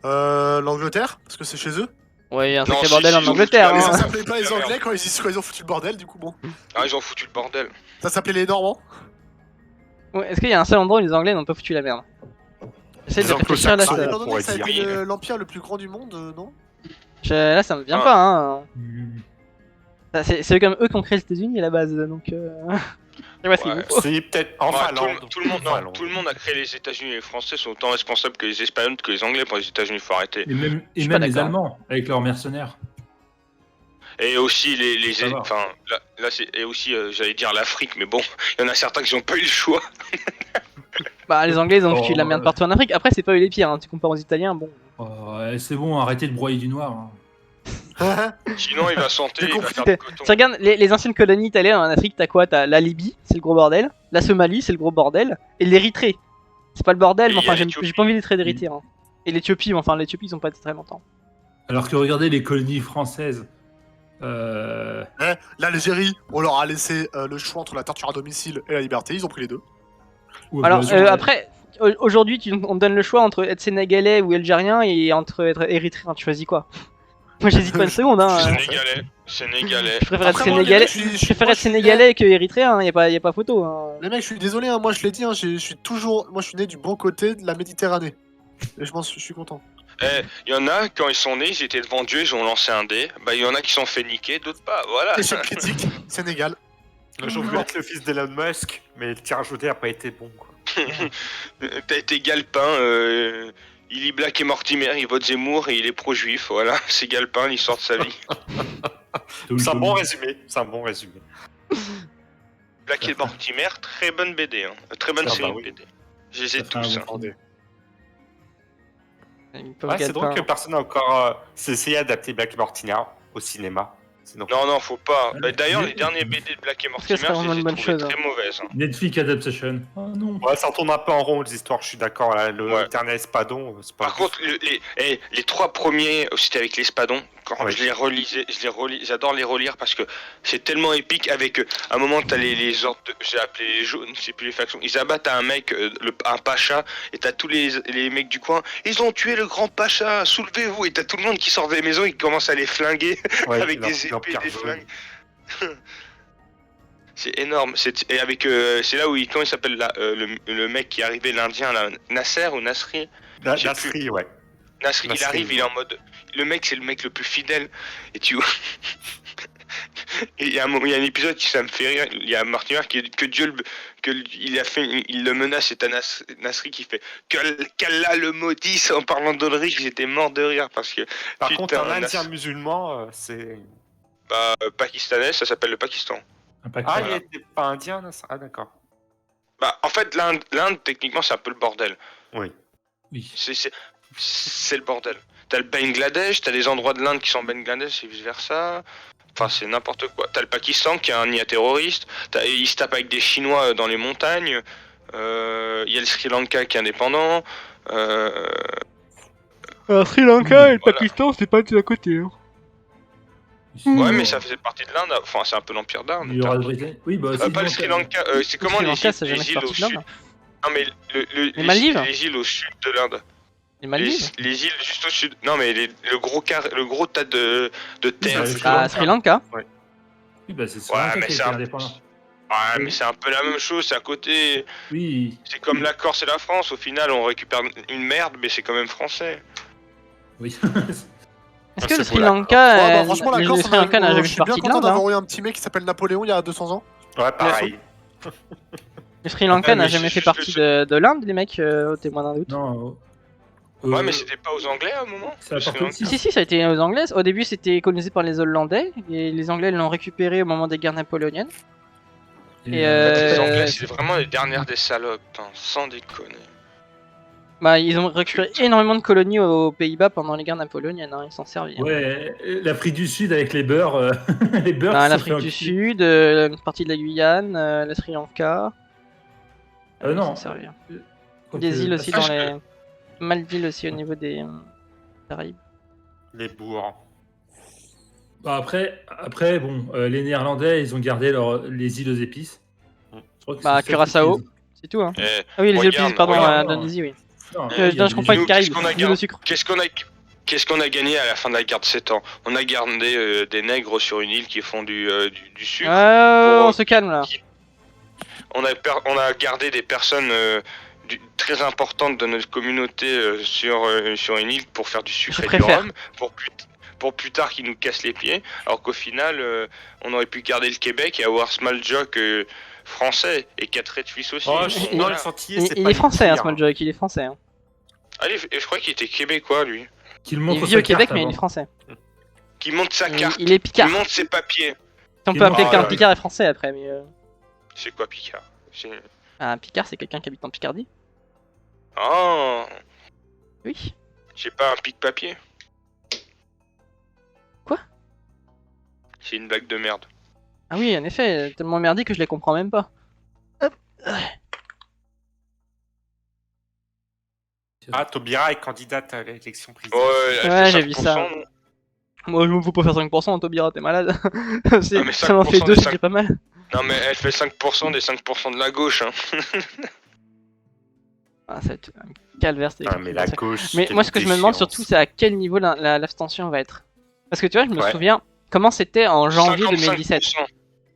L'Angleterre, parce que c'est chez eux. Ouais, il y a un Non, sacré si, bordel si, en ils ont Angleterre, foutu Mais la ça hein. s'appelait pas les Ah, merde. Anglais quand ils ont foutu le bordel, du coup, bon. Ah, ils ont foutu le bordel. Ça s'appelait les Normands. Ouais, est-ce qu'il y a un seul endroit où les Anglais n'ont pas foutu la merde? J'essaie de Les réfléchir là, Anglo-Saxons. ça... Étant donné que ça a pourrait été dire. l'empire le plus grand du monde, non là, ça me vient Ah. pas, hein. Hmm. C'est comme eux qui ont créé les États-Unis à la base, donc. Je vois, c'est Ouais. vous. C'est peut-être en Ouais, Finlande. tout le monde, non, tout le monde a créé les États-Unis. Les Français sont autant responsables que les Espagnols que les Anglais pour les États-Unis. Faut arrêter. Et même, suis pas les d'accord. Allemands, avec leurs mercenaires. Et aussi Ça va. enfin là c'est et aussi j'allais dire l'Afrique, mais bon, il y en a certains qui n'ont pas eu le choix. Bah, les Anglais, ils ont foutu de la Oh, merde partout en Afrique. Après, c'est pas eux les pires, hein. Tu compares aux Italiens, bon. Oh, ouais, c'est bon, arrêtez de broyer du noir. Hein. Sinon il va santer, J'ai il va compris. faire du coton. Tu regardes les anciennes colonies italiennes en Afrique, t'as quoi? T'as la Libye, c'est le gros bordel. La Somalie, c'est le gros bordel. Et l'Érythrée. C'est pas le bordel, Et mais il y a enfin, j'ai l'Éthiopie. pas envie d'être d'Érythrée. Hein. Et l'Éthiopie, mais enfin, l'Éthiopie, ils ont pas été très longtemps. Alors que regardez les colonies françaises. L'Algérie, on leur a laissé le choix entre la torture à domicile et la liberté, ils ont pris les deux. où- Alors, bah, après, aujourd'hui, on te donne le choix entre être sénégalais ou algérien et entre être érythréen. Tu choisis quoi? Moi, j'hésite pas une seconde. Hein. Sénégalais. Je préfère être Après, moi, les sénégalais. mecs, Je préfère être sénégalais que érythréen. Hein. Y a pas photo. Hein. Les mecs, je suis désolé, hein, moi je l'ai dit, hein, je suis toujours. Moi je suis né du bon côté de la Méditerranée. Et je suis content. Il y en a quand ils sont nés, ils étaient devant Dieu, ils ont lancé un dé. Bah il y en a qui sont fait niquer, d'autres pas. Voilà. Échec critique, Sénégal. J'ai voulu être le fils d'Elon Musk, mais le tirage au dé a pas été bon, quoi. T'as été Galpin. Il est Black et Mortimer, il vote Zemmour et il est pro-juif. Voilà, c'est Galpin, l'histoire de sa vie. C'est un bon résumé. C'est un bon résumé. Black et Mortimer, très bonne BD. Hein. Très bonne Ah bah série oui. BD. Je les ai Ça fait un tous. bon hein. Attendez. Une pauvre Ouais, c'est drôle Galpin. que personne n'a encore essayé d'adapter Black Mortimer au cinéma. Sinon. Non, faut pas. Ouais. D'ailleurs, Mais- les derniers BD de Black et Parce que Mortimer, ce serait vraiment je les ai une bonne trouvés chose, très mauvaises. hein. Netflix Adaptation. Oh non. Ouais, ça tourne un peu en rond les histoires, je suis d'accord. Là, le Ouais. dernier Espadon, c'est pas. Par contre, les 3 premiers, c'était avec l'Espadon. Quand Ouais. je les relisais, j'adore les relire parce que c'est tellement épique. Avec à un moment, t'as les ordres, j'ai appelé les jaunes, c'est plus les factions. Ils abattent un mec, un pacha, et t'as tous les mecs du coin. Ils ont tué le grand pacha, soulevez-vous. Et t'as tout le monde qui sort des maisons, ils commencent à les flinguer Ouais, avec des épées, l'Empire des jaune. flingues. C'est énorme. Et avec, c'est là où comment il s'appelle là, le mec qui est arrivé, l'Indien, là, Nasser ou Nasri. J'ai Nasri, ouais. Nasri, il Nasri, arrive, il est en mode. Le mec, c'est le mec le plus fidèle. Et tu vois. Et il y a un épisode qui ça me fait rire. Il y a Mortimer que Dieu il le menace et t'as Nasri qui fait qu'Allah le maudisse en parlant d'Ulrich. J'étais mort de rire parce que Par putain, contre, un Indien Nas- musulman, c'est. pakistanais, ça s'appelle le Pakistan. Impact. Ah, Voilà. il était pas indien, Nasri. Ah, d'accord. Bah en fait l'Inde techniquement c'est un peu le bordel. Oui. Oui. C'est le bordel. T'as le Bangladesh, t'as des endroits de l'Inde qui sont Bangladesh et vice versa. Enfin, c'est n'importe quoi. T'as le Pakistan qui est un nia terroriste. Il se tape avec des Chinois dans les montagnes. Il y a le Sri Lanka qui est indépendant. Sri Lanka et le Voilà. Pakistan, c'est pas de à côté. Hein. Ouais, mais ça faisait partie de l'Inde. Enfin, c'est un peu l'Empire d'Inde. Il y aura le Britannique. Oui, bah, Pas le Sri Lanka. C'est comment Sri les Lanka, ça îles, jamais fait îles au partie de sud? l'Inde. Non, mais Les Maldives les îles au sud de l'Inde. Les Maldives Les îles juste au sud. Non, mais le gros tas de terre. c'est Ah, Sri Lanka. Oui, bah, c'est Sri Ouais, Lanka mais qui c'est était un- indépendant. Ouais, mais c'est un peu la même chose, c'est à côté. Oui. C'est comme la Corse et la France, au final on récupère une merde, mais c'est quand même français. Oui. Est-ce que c'est le Sri beau, la Lanka, Ouais, bah, franchement, la le Corse, Sri Lanka n'a je jamais suis fait bien partie de content l'Inde hein. d'avoir eu un petit mec qui s'appelle Napoléon il y a 200 ans. Ouais, pareil. Le Sri Lanka Ouais, n'a mais jamais c'est fait juste partie de l'Inde, les mecs, au témoin d'un doute. Non. Ouais, mais c'était pas aux Anglais à un moment Ça le Sri apporte Lanka aussi. Si, ça a été aux Anglais. Au début, c'était colonisé par les Hollandais, et les Anglais l'ont récupéré au moment des guerres napoléoniennes. Et, Les Euh, Anglais, c'est vraiment les dernières des salopes, hein, sans déconner. Bah, ils ont récupéré énormément de colonies aux Pays-Bas pendant les guerres napoléoniennes, hein, ils s'en servent. Hein. Ouais, l'Afrique du Sud avec les beurs. Les beurs Bah, se sont l'Afrique fait du enculer. Sud, une partie de la Guyane, le Sri Lanka. Ils Non. s'en servent. Donc, Des îles aussi ah, dans je- les. Mal d'îles aussi au niveau des Caraïbes. Les bourgs. Bah, après bon, les Néerlandais, ils ont gardé les îles aux épices. Je crois que Bah, c'est ça Curaçao. qu'ils- C'est tout, hein. Eh, Ah oui, les îles regarde, Épices, pardon, regarde. Indonésie, oui. Non, Non, il y a je des- comprends Nous, les Caraïbes, qu'est-ce qu'on a l'île au gardé sucre. Qu'est-ce qu'on a gagné à la fin de la guerre de 7 ans? On a gardé des nègres sur une île qui font du sucre. On pour- se calme là. On a gardé des personnes très importantes de notre communauté sur une île pour faire du sucre Je et du préfère. rhum, pour plus tard qu'ils nous cassent les pieds, alors qu'au final on aurait pu garder le Québec et avoir Small Jock français et 4 Red Suisse aussi. Oh, Donc, il- voilà. le sentier, Il, c'est il pas est français, hein, pire. Small Jock, il est français. Hein. Allez, je crois qu'il était québécois lui. Qu'il Il montre vit sa au Québec, carte mais il avant. est français. Qui monte sa carte, Il est qui Picard. monte ses papiers. Si on Il peut est appeler mort, quelqu'un ouais. Picard est français après, mais. C'est quoi Picard? Ah, Picard, c'est quelqu'un qui habite en Picardie. Oh, Oui. j'ai pas un pic-papier. Quoi? C'est une blague de merde. Ah oui, en effet, tellement merdique que je les comprends même pas. Hop. Ah, Taubira est candidate à l'élection Ouais, présidentielle. elle Ouais, fait j'ai vu 5%, ça. non Moi, je me fous pas faire 5%, Taubira, t'es malade. Ah, mais Ça m'en 5% fait 2, des c'est déjà pas mal. Non mais elle fait 5% des 5% de la gauche, hein. Ah, ça va être un calvaire, c'est Ah, mais la gauche. Mais quelle moi, ce que je me demande déchéance. surtout, c'est à quel niveau l'abstention va être. Parce que tu vois, je me Ouais. souviens comment c'était en janvier 55%. 2017.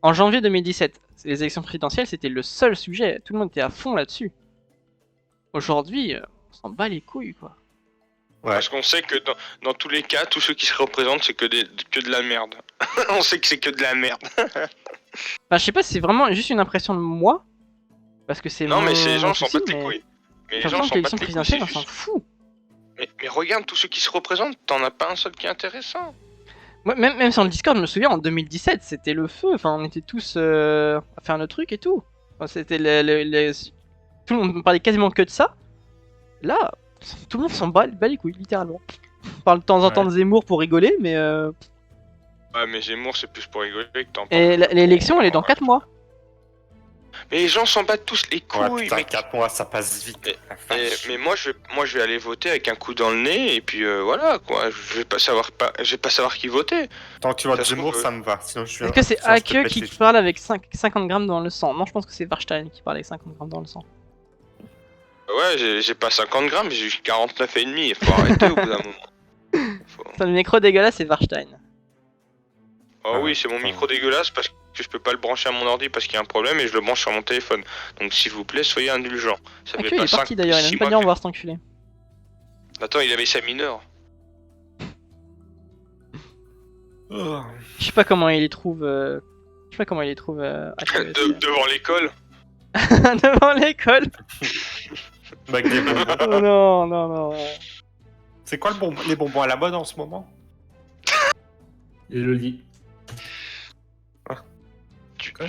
En janvier 2017, les élections présidentielles, c'était le seul sujet. Tout le monde était à fond là-dessus. Aujourd'hui, on s'en bat les couilles, quoi. Ouais. Parce qu'on sait que dans tous les cas, tous ceux qui se représentent, c'est que de la merde. On sait que c'est que de la merde. Enfin, je sais pas si c'est vraiment juste une impression de moi. Parce que c'est Non mais mon ces gens s'en souci, battent les mais couilles. Mais les j'ai gens l'impression s'en que l'élection battent les couilles, présidentielle, on c'est s'en juste. fout. Mais regarde tous ceux qui se représentent, t'en as pas un seul qui est intéressant. Moi, même sur le Discord, je me souviens, en 2017, c'était le feu. Enfin, on était tous à faire notre truc et tout. Enfin, c'était tout le monde parlait quasiment que de ça. Là, tout le monde s'en bat les couilles, littéralement. On parle de temps en temps Ouais. de Zemmour pour rigoler, mais Ouais, mais Zemmour, c'est plus pour rigoler que t'en parles. Et l'élection, elle est dans 4 mois. Mais les gens s'en battent tous les Ouais, couilles, putain, mec. 4 mois, ça passe vite. La vache. Mais moi, je vais aller voter avec un coup dans le nez, et puis voilà, quoi. Je vais pas savoir qui voter. Tant que tu vois ça se Zemmour, trouve, ça me va. Sinon, je suis. Est-ce que c'est sinon, je te Hake pète qui les parle avec 50 grammes dans le sang? Non, je pense que c'est Warstein qui parle avec 50 grammes dans le sang. Ouais, j'ai pas 50 grammes, j'ai juste 49 et demi. Il faut arrêter au bout d'un moment. Enfin, le micro dégueulasse, c'est Warstein. Oh Ah, oui, c'est mon putain. micro dégueulasse parce que je peux pas le brancher à mon ordi parce qu'il y a un problème et je le branche sur mon téléphone. Donc s'il vous plaît, soyez indulgents. Ça Hake, fait il pas est parti 5 d'ailleurs, il a 6 même pas mois dit au que- revoir cet enculé. Attends, il avait sa mineure. Oh. Je sais pas comment il les trouve. Je sais pas comment il les trouve. Hake aussi. Devant l'école. Devant l'école. Avec des bonbons. Oh non, non, non. C'est quoi les bonbons à la mode en ce moment? Et le lit. Quoi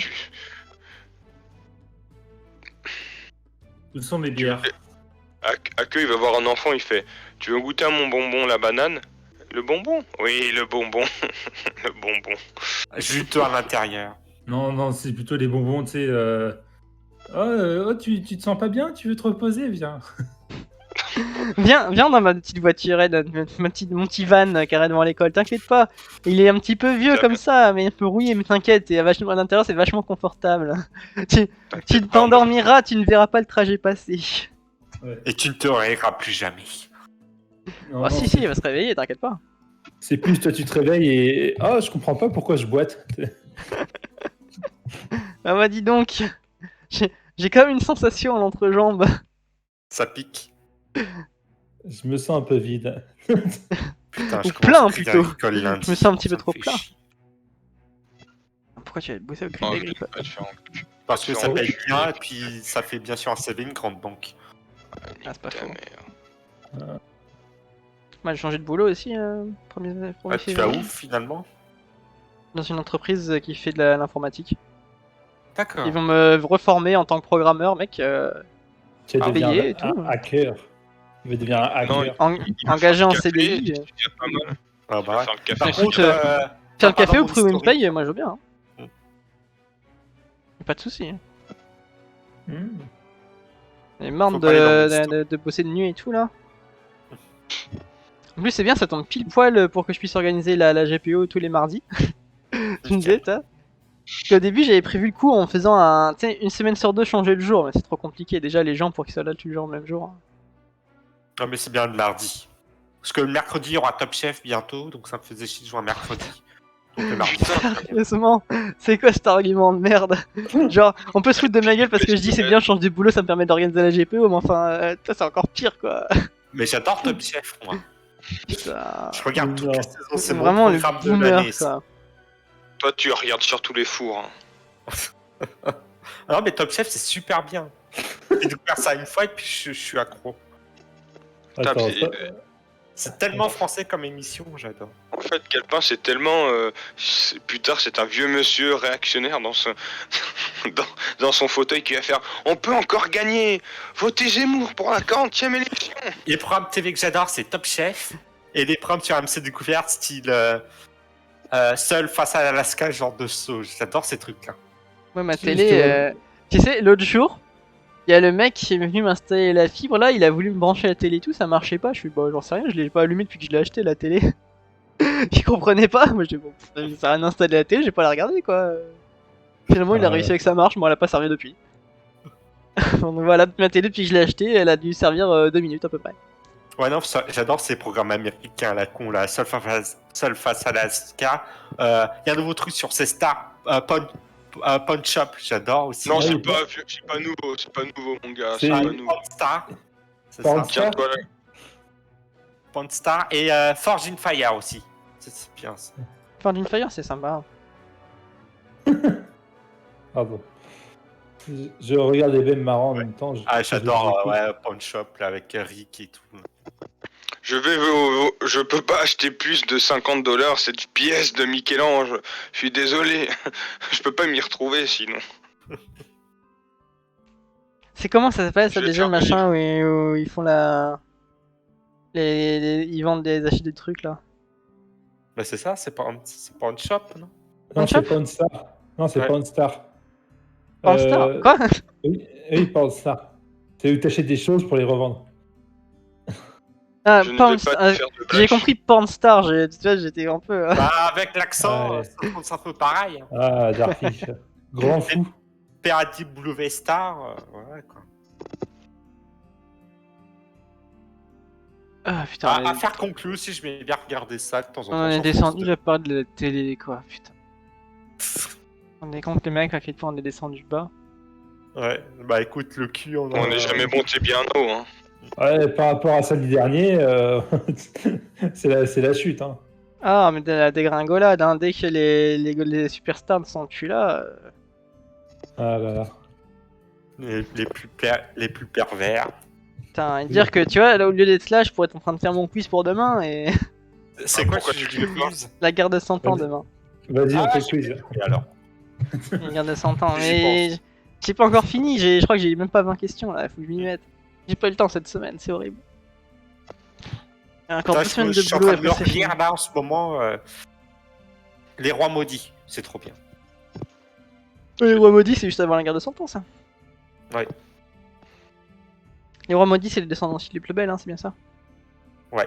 Où sont mes bières? Hake, il va voir un enfant, il fait: Tu veux goûter à mon bonbon, la banane? Le bonbon? Oui, le bonbon. Le bonbon. Juteux à l'intérieur. Non, non, c'est plutôt les bonbons, tu sais. Oh, tu te sens pas bien? Tu veux te reposer? Viens. Viens dans ma petite voiturette, mon petit van carré devant l'école, t'inquiète pas. Il est un petit peu vieux Ça comme va. ça, mais un peu rouillé, mais t'inquiète, à l'intérieur c'est vachement confortable. Tu T'inquiète pas, t'endormiras, tu ne verras pas le trajet passer. Et tu ne te réveilleras plus jamais. Non, Oh non, si, il va se réveiller, t'inquiète pas. C'est plus toi, tu te réveilles et. Oh, je comprends pas pourquoi je boite. Ah bah dis donc, j'ai quand même une sensation à l'entrejambe. Ça pique. Je me sens un peu vide. Putain, Ou je plein, commence à plutôt. l'école lundi. Je me sens un petit peu Ça me trop fait plein. chier. Pourquoi tu vas bosser au Oh, Crédit je Agricole vais pas te faire Parce que ça Sur- paye bien et puis ça fait bien sûr un CV une grande banque. Ah, c'est pas Ta faux. mère. Moi j'ai changé de boulot aussi, 1er Ah, tu vas février. où finalement? Dans une entreprise qui fait de l'informatique. D'accord. Ils vont me reformer en tant que programmeur, mec. Tu vas devenir payé et un tout. hacker. Il va devenir un hacker. Il va Engagé faire en le café, CDI. c'est déjà pas mal. Ah Il bah va ouais. faire le café. Par Écoute, contre, faire le pas café dans ou mon trouver une historique. paye, moi je veux bien. Hein. Mm. Pas de soucis. Hein. Hmm. J'ai marre Faut pas aller dans mon de, historique. de bosser de nuit et tout là. En plus, c'est bien, ça tombe pile poil pour que je puisse organiser la GPO tous les mardis. Tu me disais, toi? Parce qu'au début, j'avais prévu le coup en faisant tu sais, une semaine sur deux changer le jour, mais c'est trop compliqué. Déjà, les gens pour qu'ils soient là tout le jour, le même jour. Non mais c'est bien le mardi. Parce que le mercredi, il y aura Top Chef bientôt, donc ça me faisait chier de jouer un mercredi. Donc le mardi. Sérieusement, c'est quoi cet argument de merde? Genre, on peut se foutre de ma gueule parce que je dis c'est bien, je change de boulot, ça me permet d'organiser la GPO, mais enfin, toi c'est encore pire quoi. Mais j'adore Top Chef, moi. Putain. Je regarde toutes Non. les saisons, c'est C'est mon vraiment le programme de boomer l'année. ça. Toi, tu regardes sur tous les fours. Hein. Ah non mais Top Chef, c'est super bien. J'ai découvert ça une fois et puis je suis accro. Putain, Attends, mais, ça- C'est tellement français comme émission, j'adore. En fait, Calpin, c'est tellement. Plus tard, c'est un vieux monsieur réactionnaire dans son, dans son fauteuil qui va faire: On peut encore gagner. Votez Zemmour pour la 40e élection. Les programmes TV que j'adore, c'est Top Chef. Et les programmes sur AMC Découverte, style Seul face à l'Alaska, genre de saut. J'adore ces trucs-là. Ouais, ma Si, télé. je Tu sais, l'autre jour, il y a le mec qui est venu m'installer la fibre là, il a voulu me brancher la télé et tout, ça marchait pas. Je suis bah, j'en sais rien, je l'ai pas allumé depuis que je l'ai acheté la télé. Il comprenait pas. Moi, je dis bon, ça sert à rien d'installer la télé, j'ai pas à la regarder quoi. Finalement, il a Ah, réussi avec ça marche, moi elle a pas servi depuis. Donc voilà, ma télé depuis que je l'ai achetée, elle a dû servir 2 minutes à peu près. Ouais, non, j'adore ces programmes américains à la con, là. Seul face à l'Alaska. Il y a un nouveau truc sur ces stars. Pawn Shop, j'adore aussi. Non, Ah c'est oui, pas nouveau, c'est pas nouveau, mon gars. C'est- C'est Ah, pas nouveau. Pawn Star. C'est Pawn ça. Star. Tiens-toi là. Pawn Star. Et Forge in Fire aussi. C'est bien ça. Forge in Fire, c'est sympa. Ah bon. Je regarde les mêmes marrants en même temps. Ah, j'adore je- ouais, Pawn Shop là, avec Rick et tout. Je peux pas acheter plus de $50 cette pièce de Michel-Ange. Je suis désolé. Je peux pas m'y retrouver sinon. C'est comment ça s'appelle ça Je vais déjà te le faire machin où ils font la. Ils vendent des achats de trucs là. Bah c'est ça, c'est pas un shop, non? Non, c'est Shop pas une star. Non, c'est Ouais. pas une star. Pornstar Quoi? Oui, pas une star. C'est où t'achètes des choses pour les revendre. Ah, Je ne vais pas te faire de J'ai bâche. compris Pornstar, tu vois, j'étais un peu... Bah avec l'accent, Ouais. c'est un peu pareil. Hein. Ah, Darfish. Grand fou. PAW Star, voilà quoi. Ah putain, À faire conclure aussi, je vais bien regarder ça de temps en temps. on est sur descendu France à part de la télé, quoi, putain. On est contre les mecs à quel point on est descendu bas. 2. Ouais, bah écoute, le cul, On n'est jamais monté bien haut. Hein. Ouais, par rapport à samedi dernier, c'est la chute. Hein. Ah, mais de la dégringolade, hein, dès que les superstars ne sont plus là... Ah là là. Les plus pervers. Putain, et dire que, tu vois, là, au lieu d'être là, je pourrais être en train de faire mon quiz pour demain, et C'est Ah, quoi pourquoi que tu tu dis le fais quiz? la guerre de 100 ans Vas-y. demain. Vas-y, on Ah, fait le quiz. Et alors? La guerre de 100 ans, J'y mais... J'ai pas encore fini, je crois que j'ai même pas 20 questions, là, faut que je m'y mette. J'ai pas eu le temps cette semaine, c'est horrible. Il y a encore Putain, 2 semaines je de suis en boulot train de après le c'est fini. relire là en ce moment. Les rois maudits, c'est trop bien. Les rois maudits, c'est juste avant la guerre de 100 ans, ça. Ouais, Les rois maudits, c'est les descendants les plus belles, hein, c'est bien ça. ouais.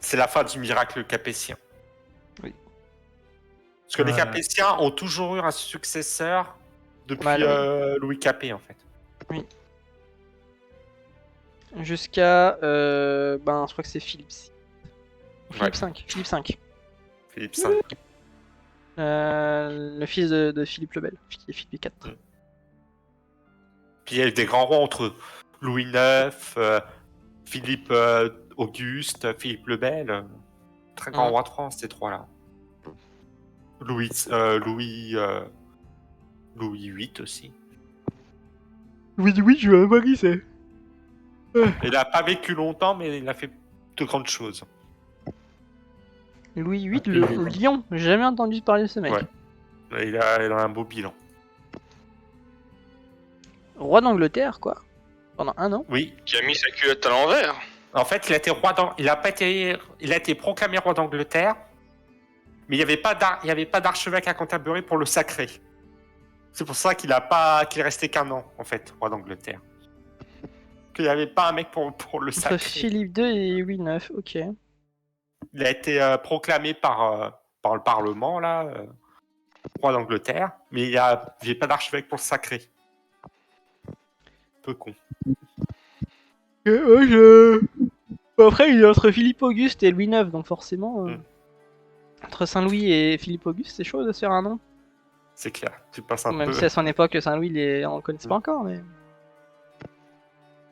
C'est la fin du miracle capétien. Oui. Parce que les Ouais. Capétiens ont toujours eu un successeur depuis Mal, Louis Capet en fait. Jusqu'à... Ben, je crois que c'est Philippe. Philippe Ouais. 5. Philippe 5. Philippe V. Le fils de Philippe le Bel, Philippe IV. Puis il y a eu des grands rois entre Louis IX, Philippe Auguste, Philippe le Bel. Très grands Mhm. rois de France, ces trois-là. Louis VIII aussi. Oui, je veux un mari, c'est. Il n'a pas vécu longtemps, mais il a fait de grandes choses. Louis VIII, Ah, le il est- lion. J'ai jamais entendu parler de ce mec. Ouais. Il a un beau bilan. Roi d'Angleterre, quoi. Pendant 1 an. Oui. Qui a mis sa culotte à l'envers. En fait, il a été proclamé roi d'Angleterre, mais il n'y avait pas d'archevêque à Canterbury pour le sacrer. C'est pour ça qu'il est resté qu'1 an, en fait, roi d'Angleterre. Qu'il n'y avait pas un mec pour le Entre sacrer. Philippe II et Louis IX, ok. Il a été proclamé par le Parlement, là, roi d'Angleterre, mais il n'y avait pas d'archevêque pour le sacrer. Peu con. Bon, après, il est entre Philippe Auguste et Louis IX, donc forcément... Entre Saint-Louis et Philippe Auguste, c'est chaud de se faire un nom. C'est clair. Tu passes un Même peu. si à son époque, Saint-Louis, on le connaissait pas encore, mais...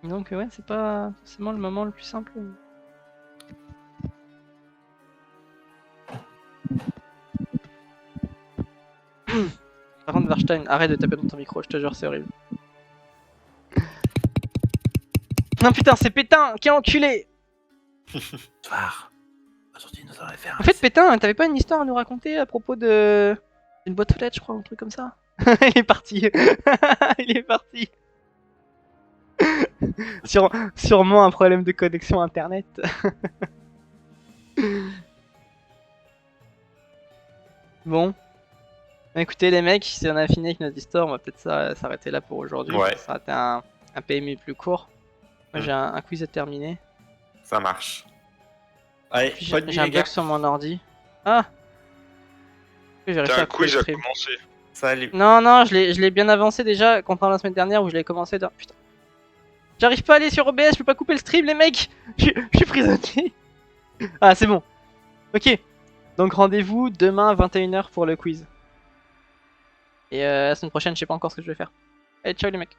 Donc ouais, c'est pas forcément le moment le plus simple. Par contre, Warstein, arrête de taper dans ton micro, je te jure, c'est horrible. Non putain, c'est Pétain, quel enculé! Soir. Aujourd'hui, nous allons faire En fait, Pétain, t'avais pas une histoire à nous raconter à propos de... une boîte aux lettres, je crois, un truc comme ça? Il est parti. Il est parti. Sûrement un problème de connexion internet. Bon. Écoutez les mecs, si on a fini avec notre histoire, on va peut-être s'arrêter là pour aujourd'hui. Ouais. Ça a été un PMU plus court. Moi Mm. j'ai un quiz à terminer. Ça marche. Allez, Puis bonne nuit, j'ai un les gars. bug sur mon ordi. Ah! J'ai réussi T'as à un couper quiz le à stream. commencer. Salut. Non, je l'ai bien avancé déjà, comparé à la semaine dernière où je l'ai commencé dans... Putain. J'arrive pas à aller sur OBS, je peux pas couper le stream les mecs. Je suis prisonnier. Ah c'est bon. Ok. Donc rendez-vous demain 21h pour le quiz. Et la semaine prochaine, je sais pas encore ce que je vais faire. Allez, ciao les mecs.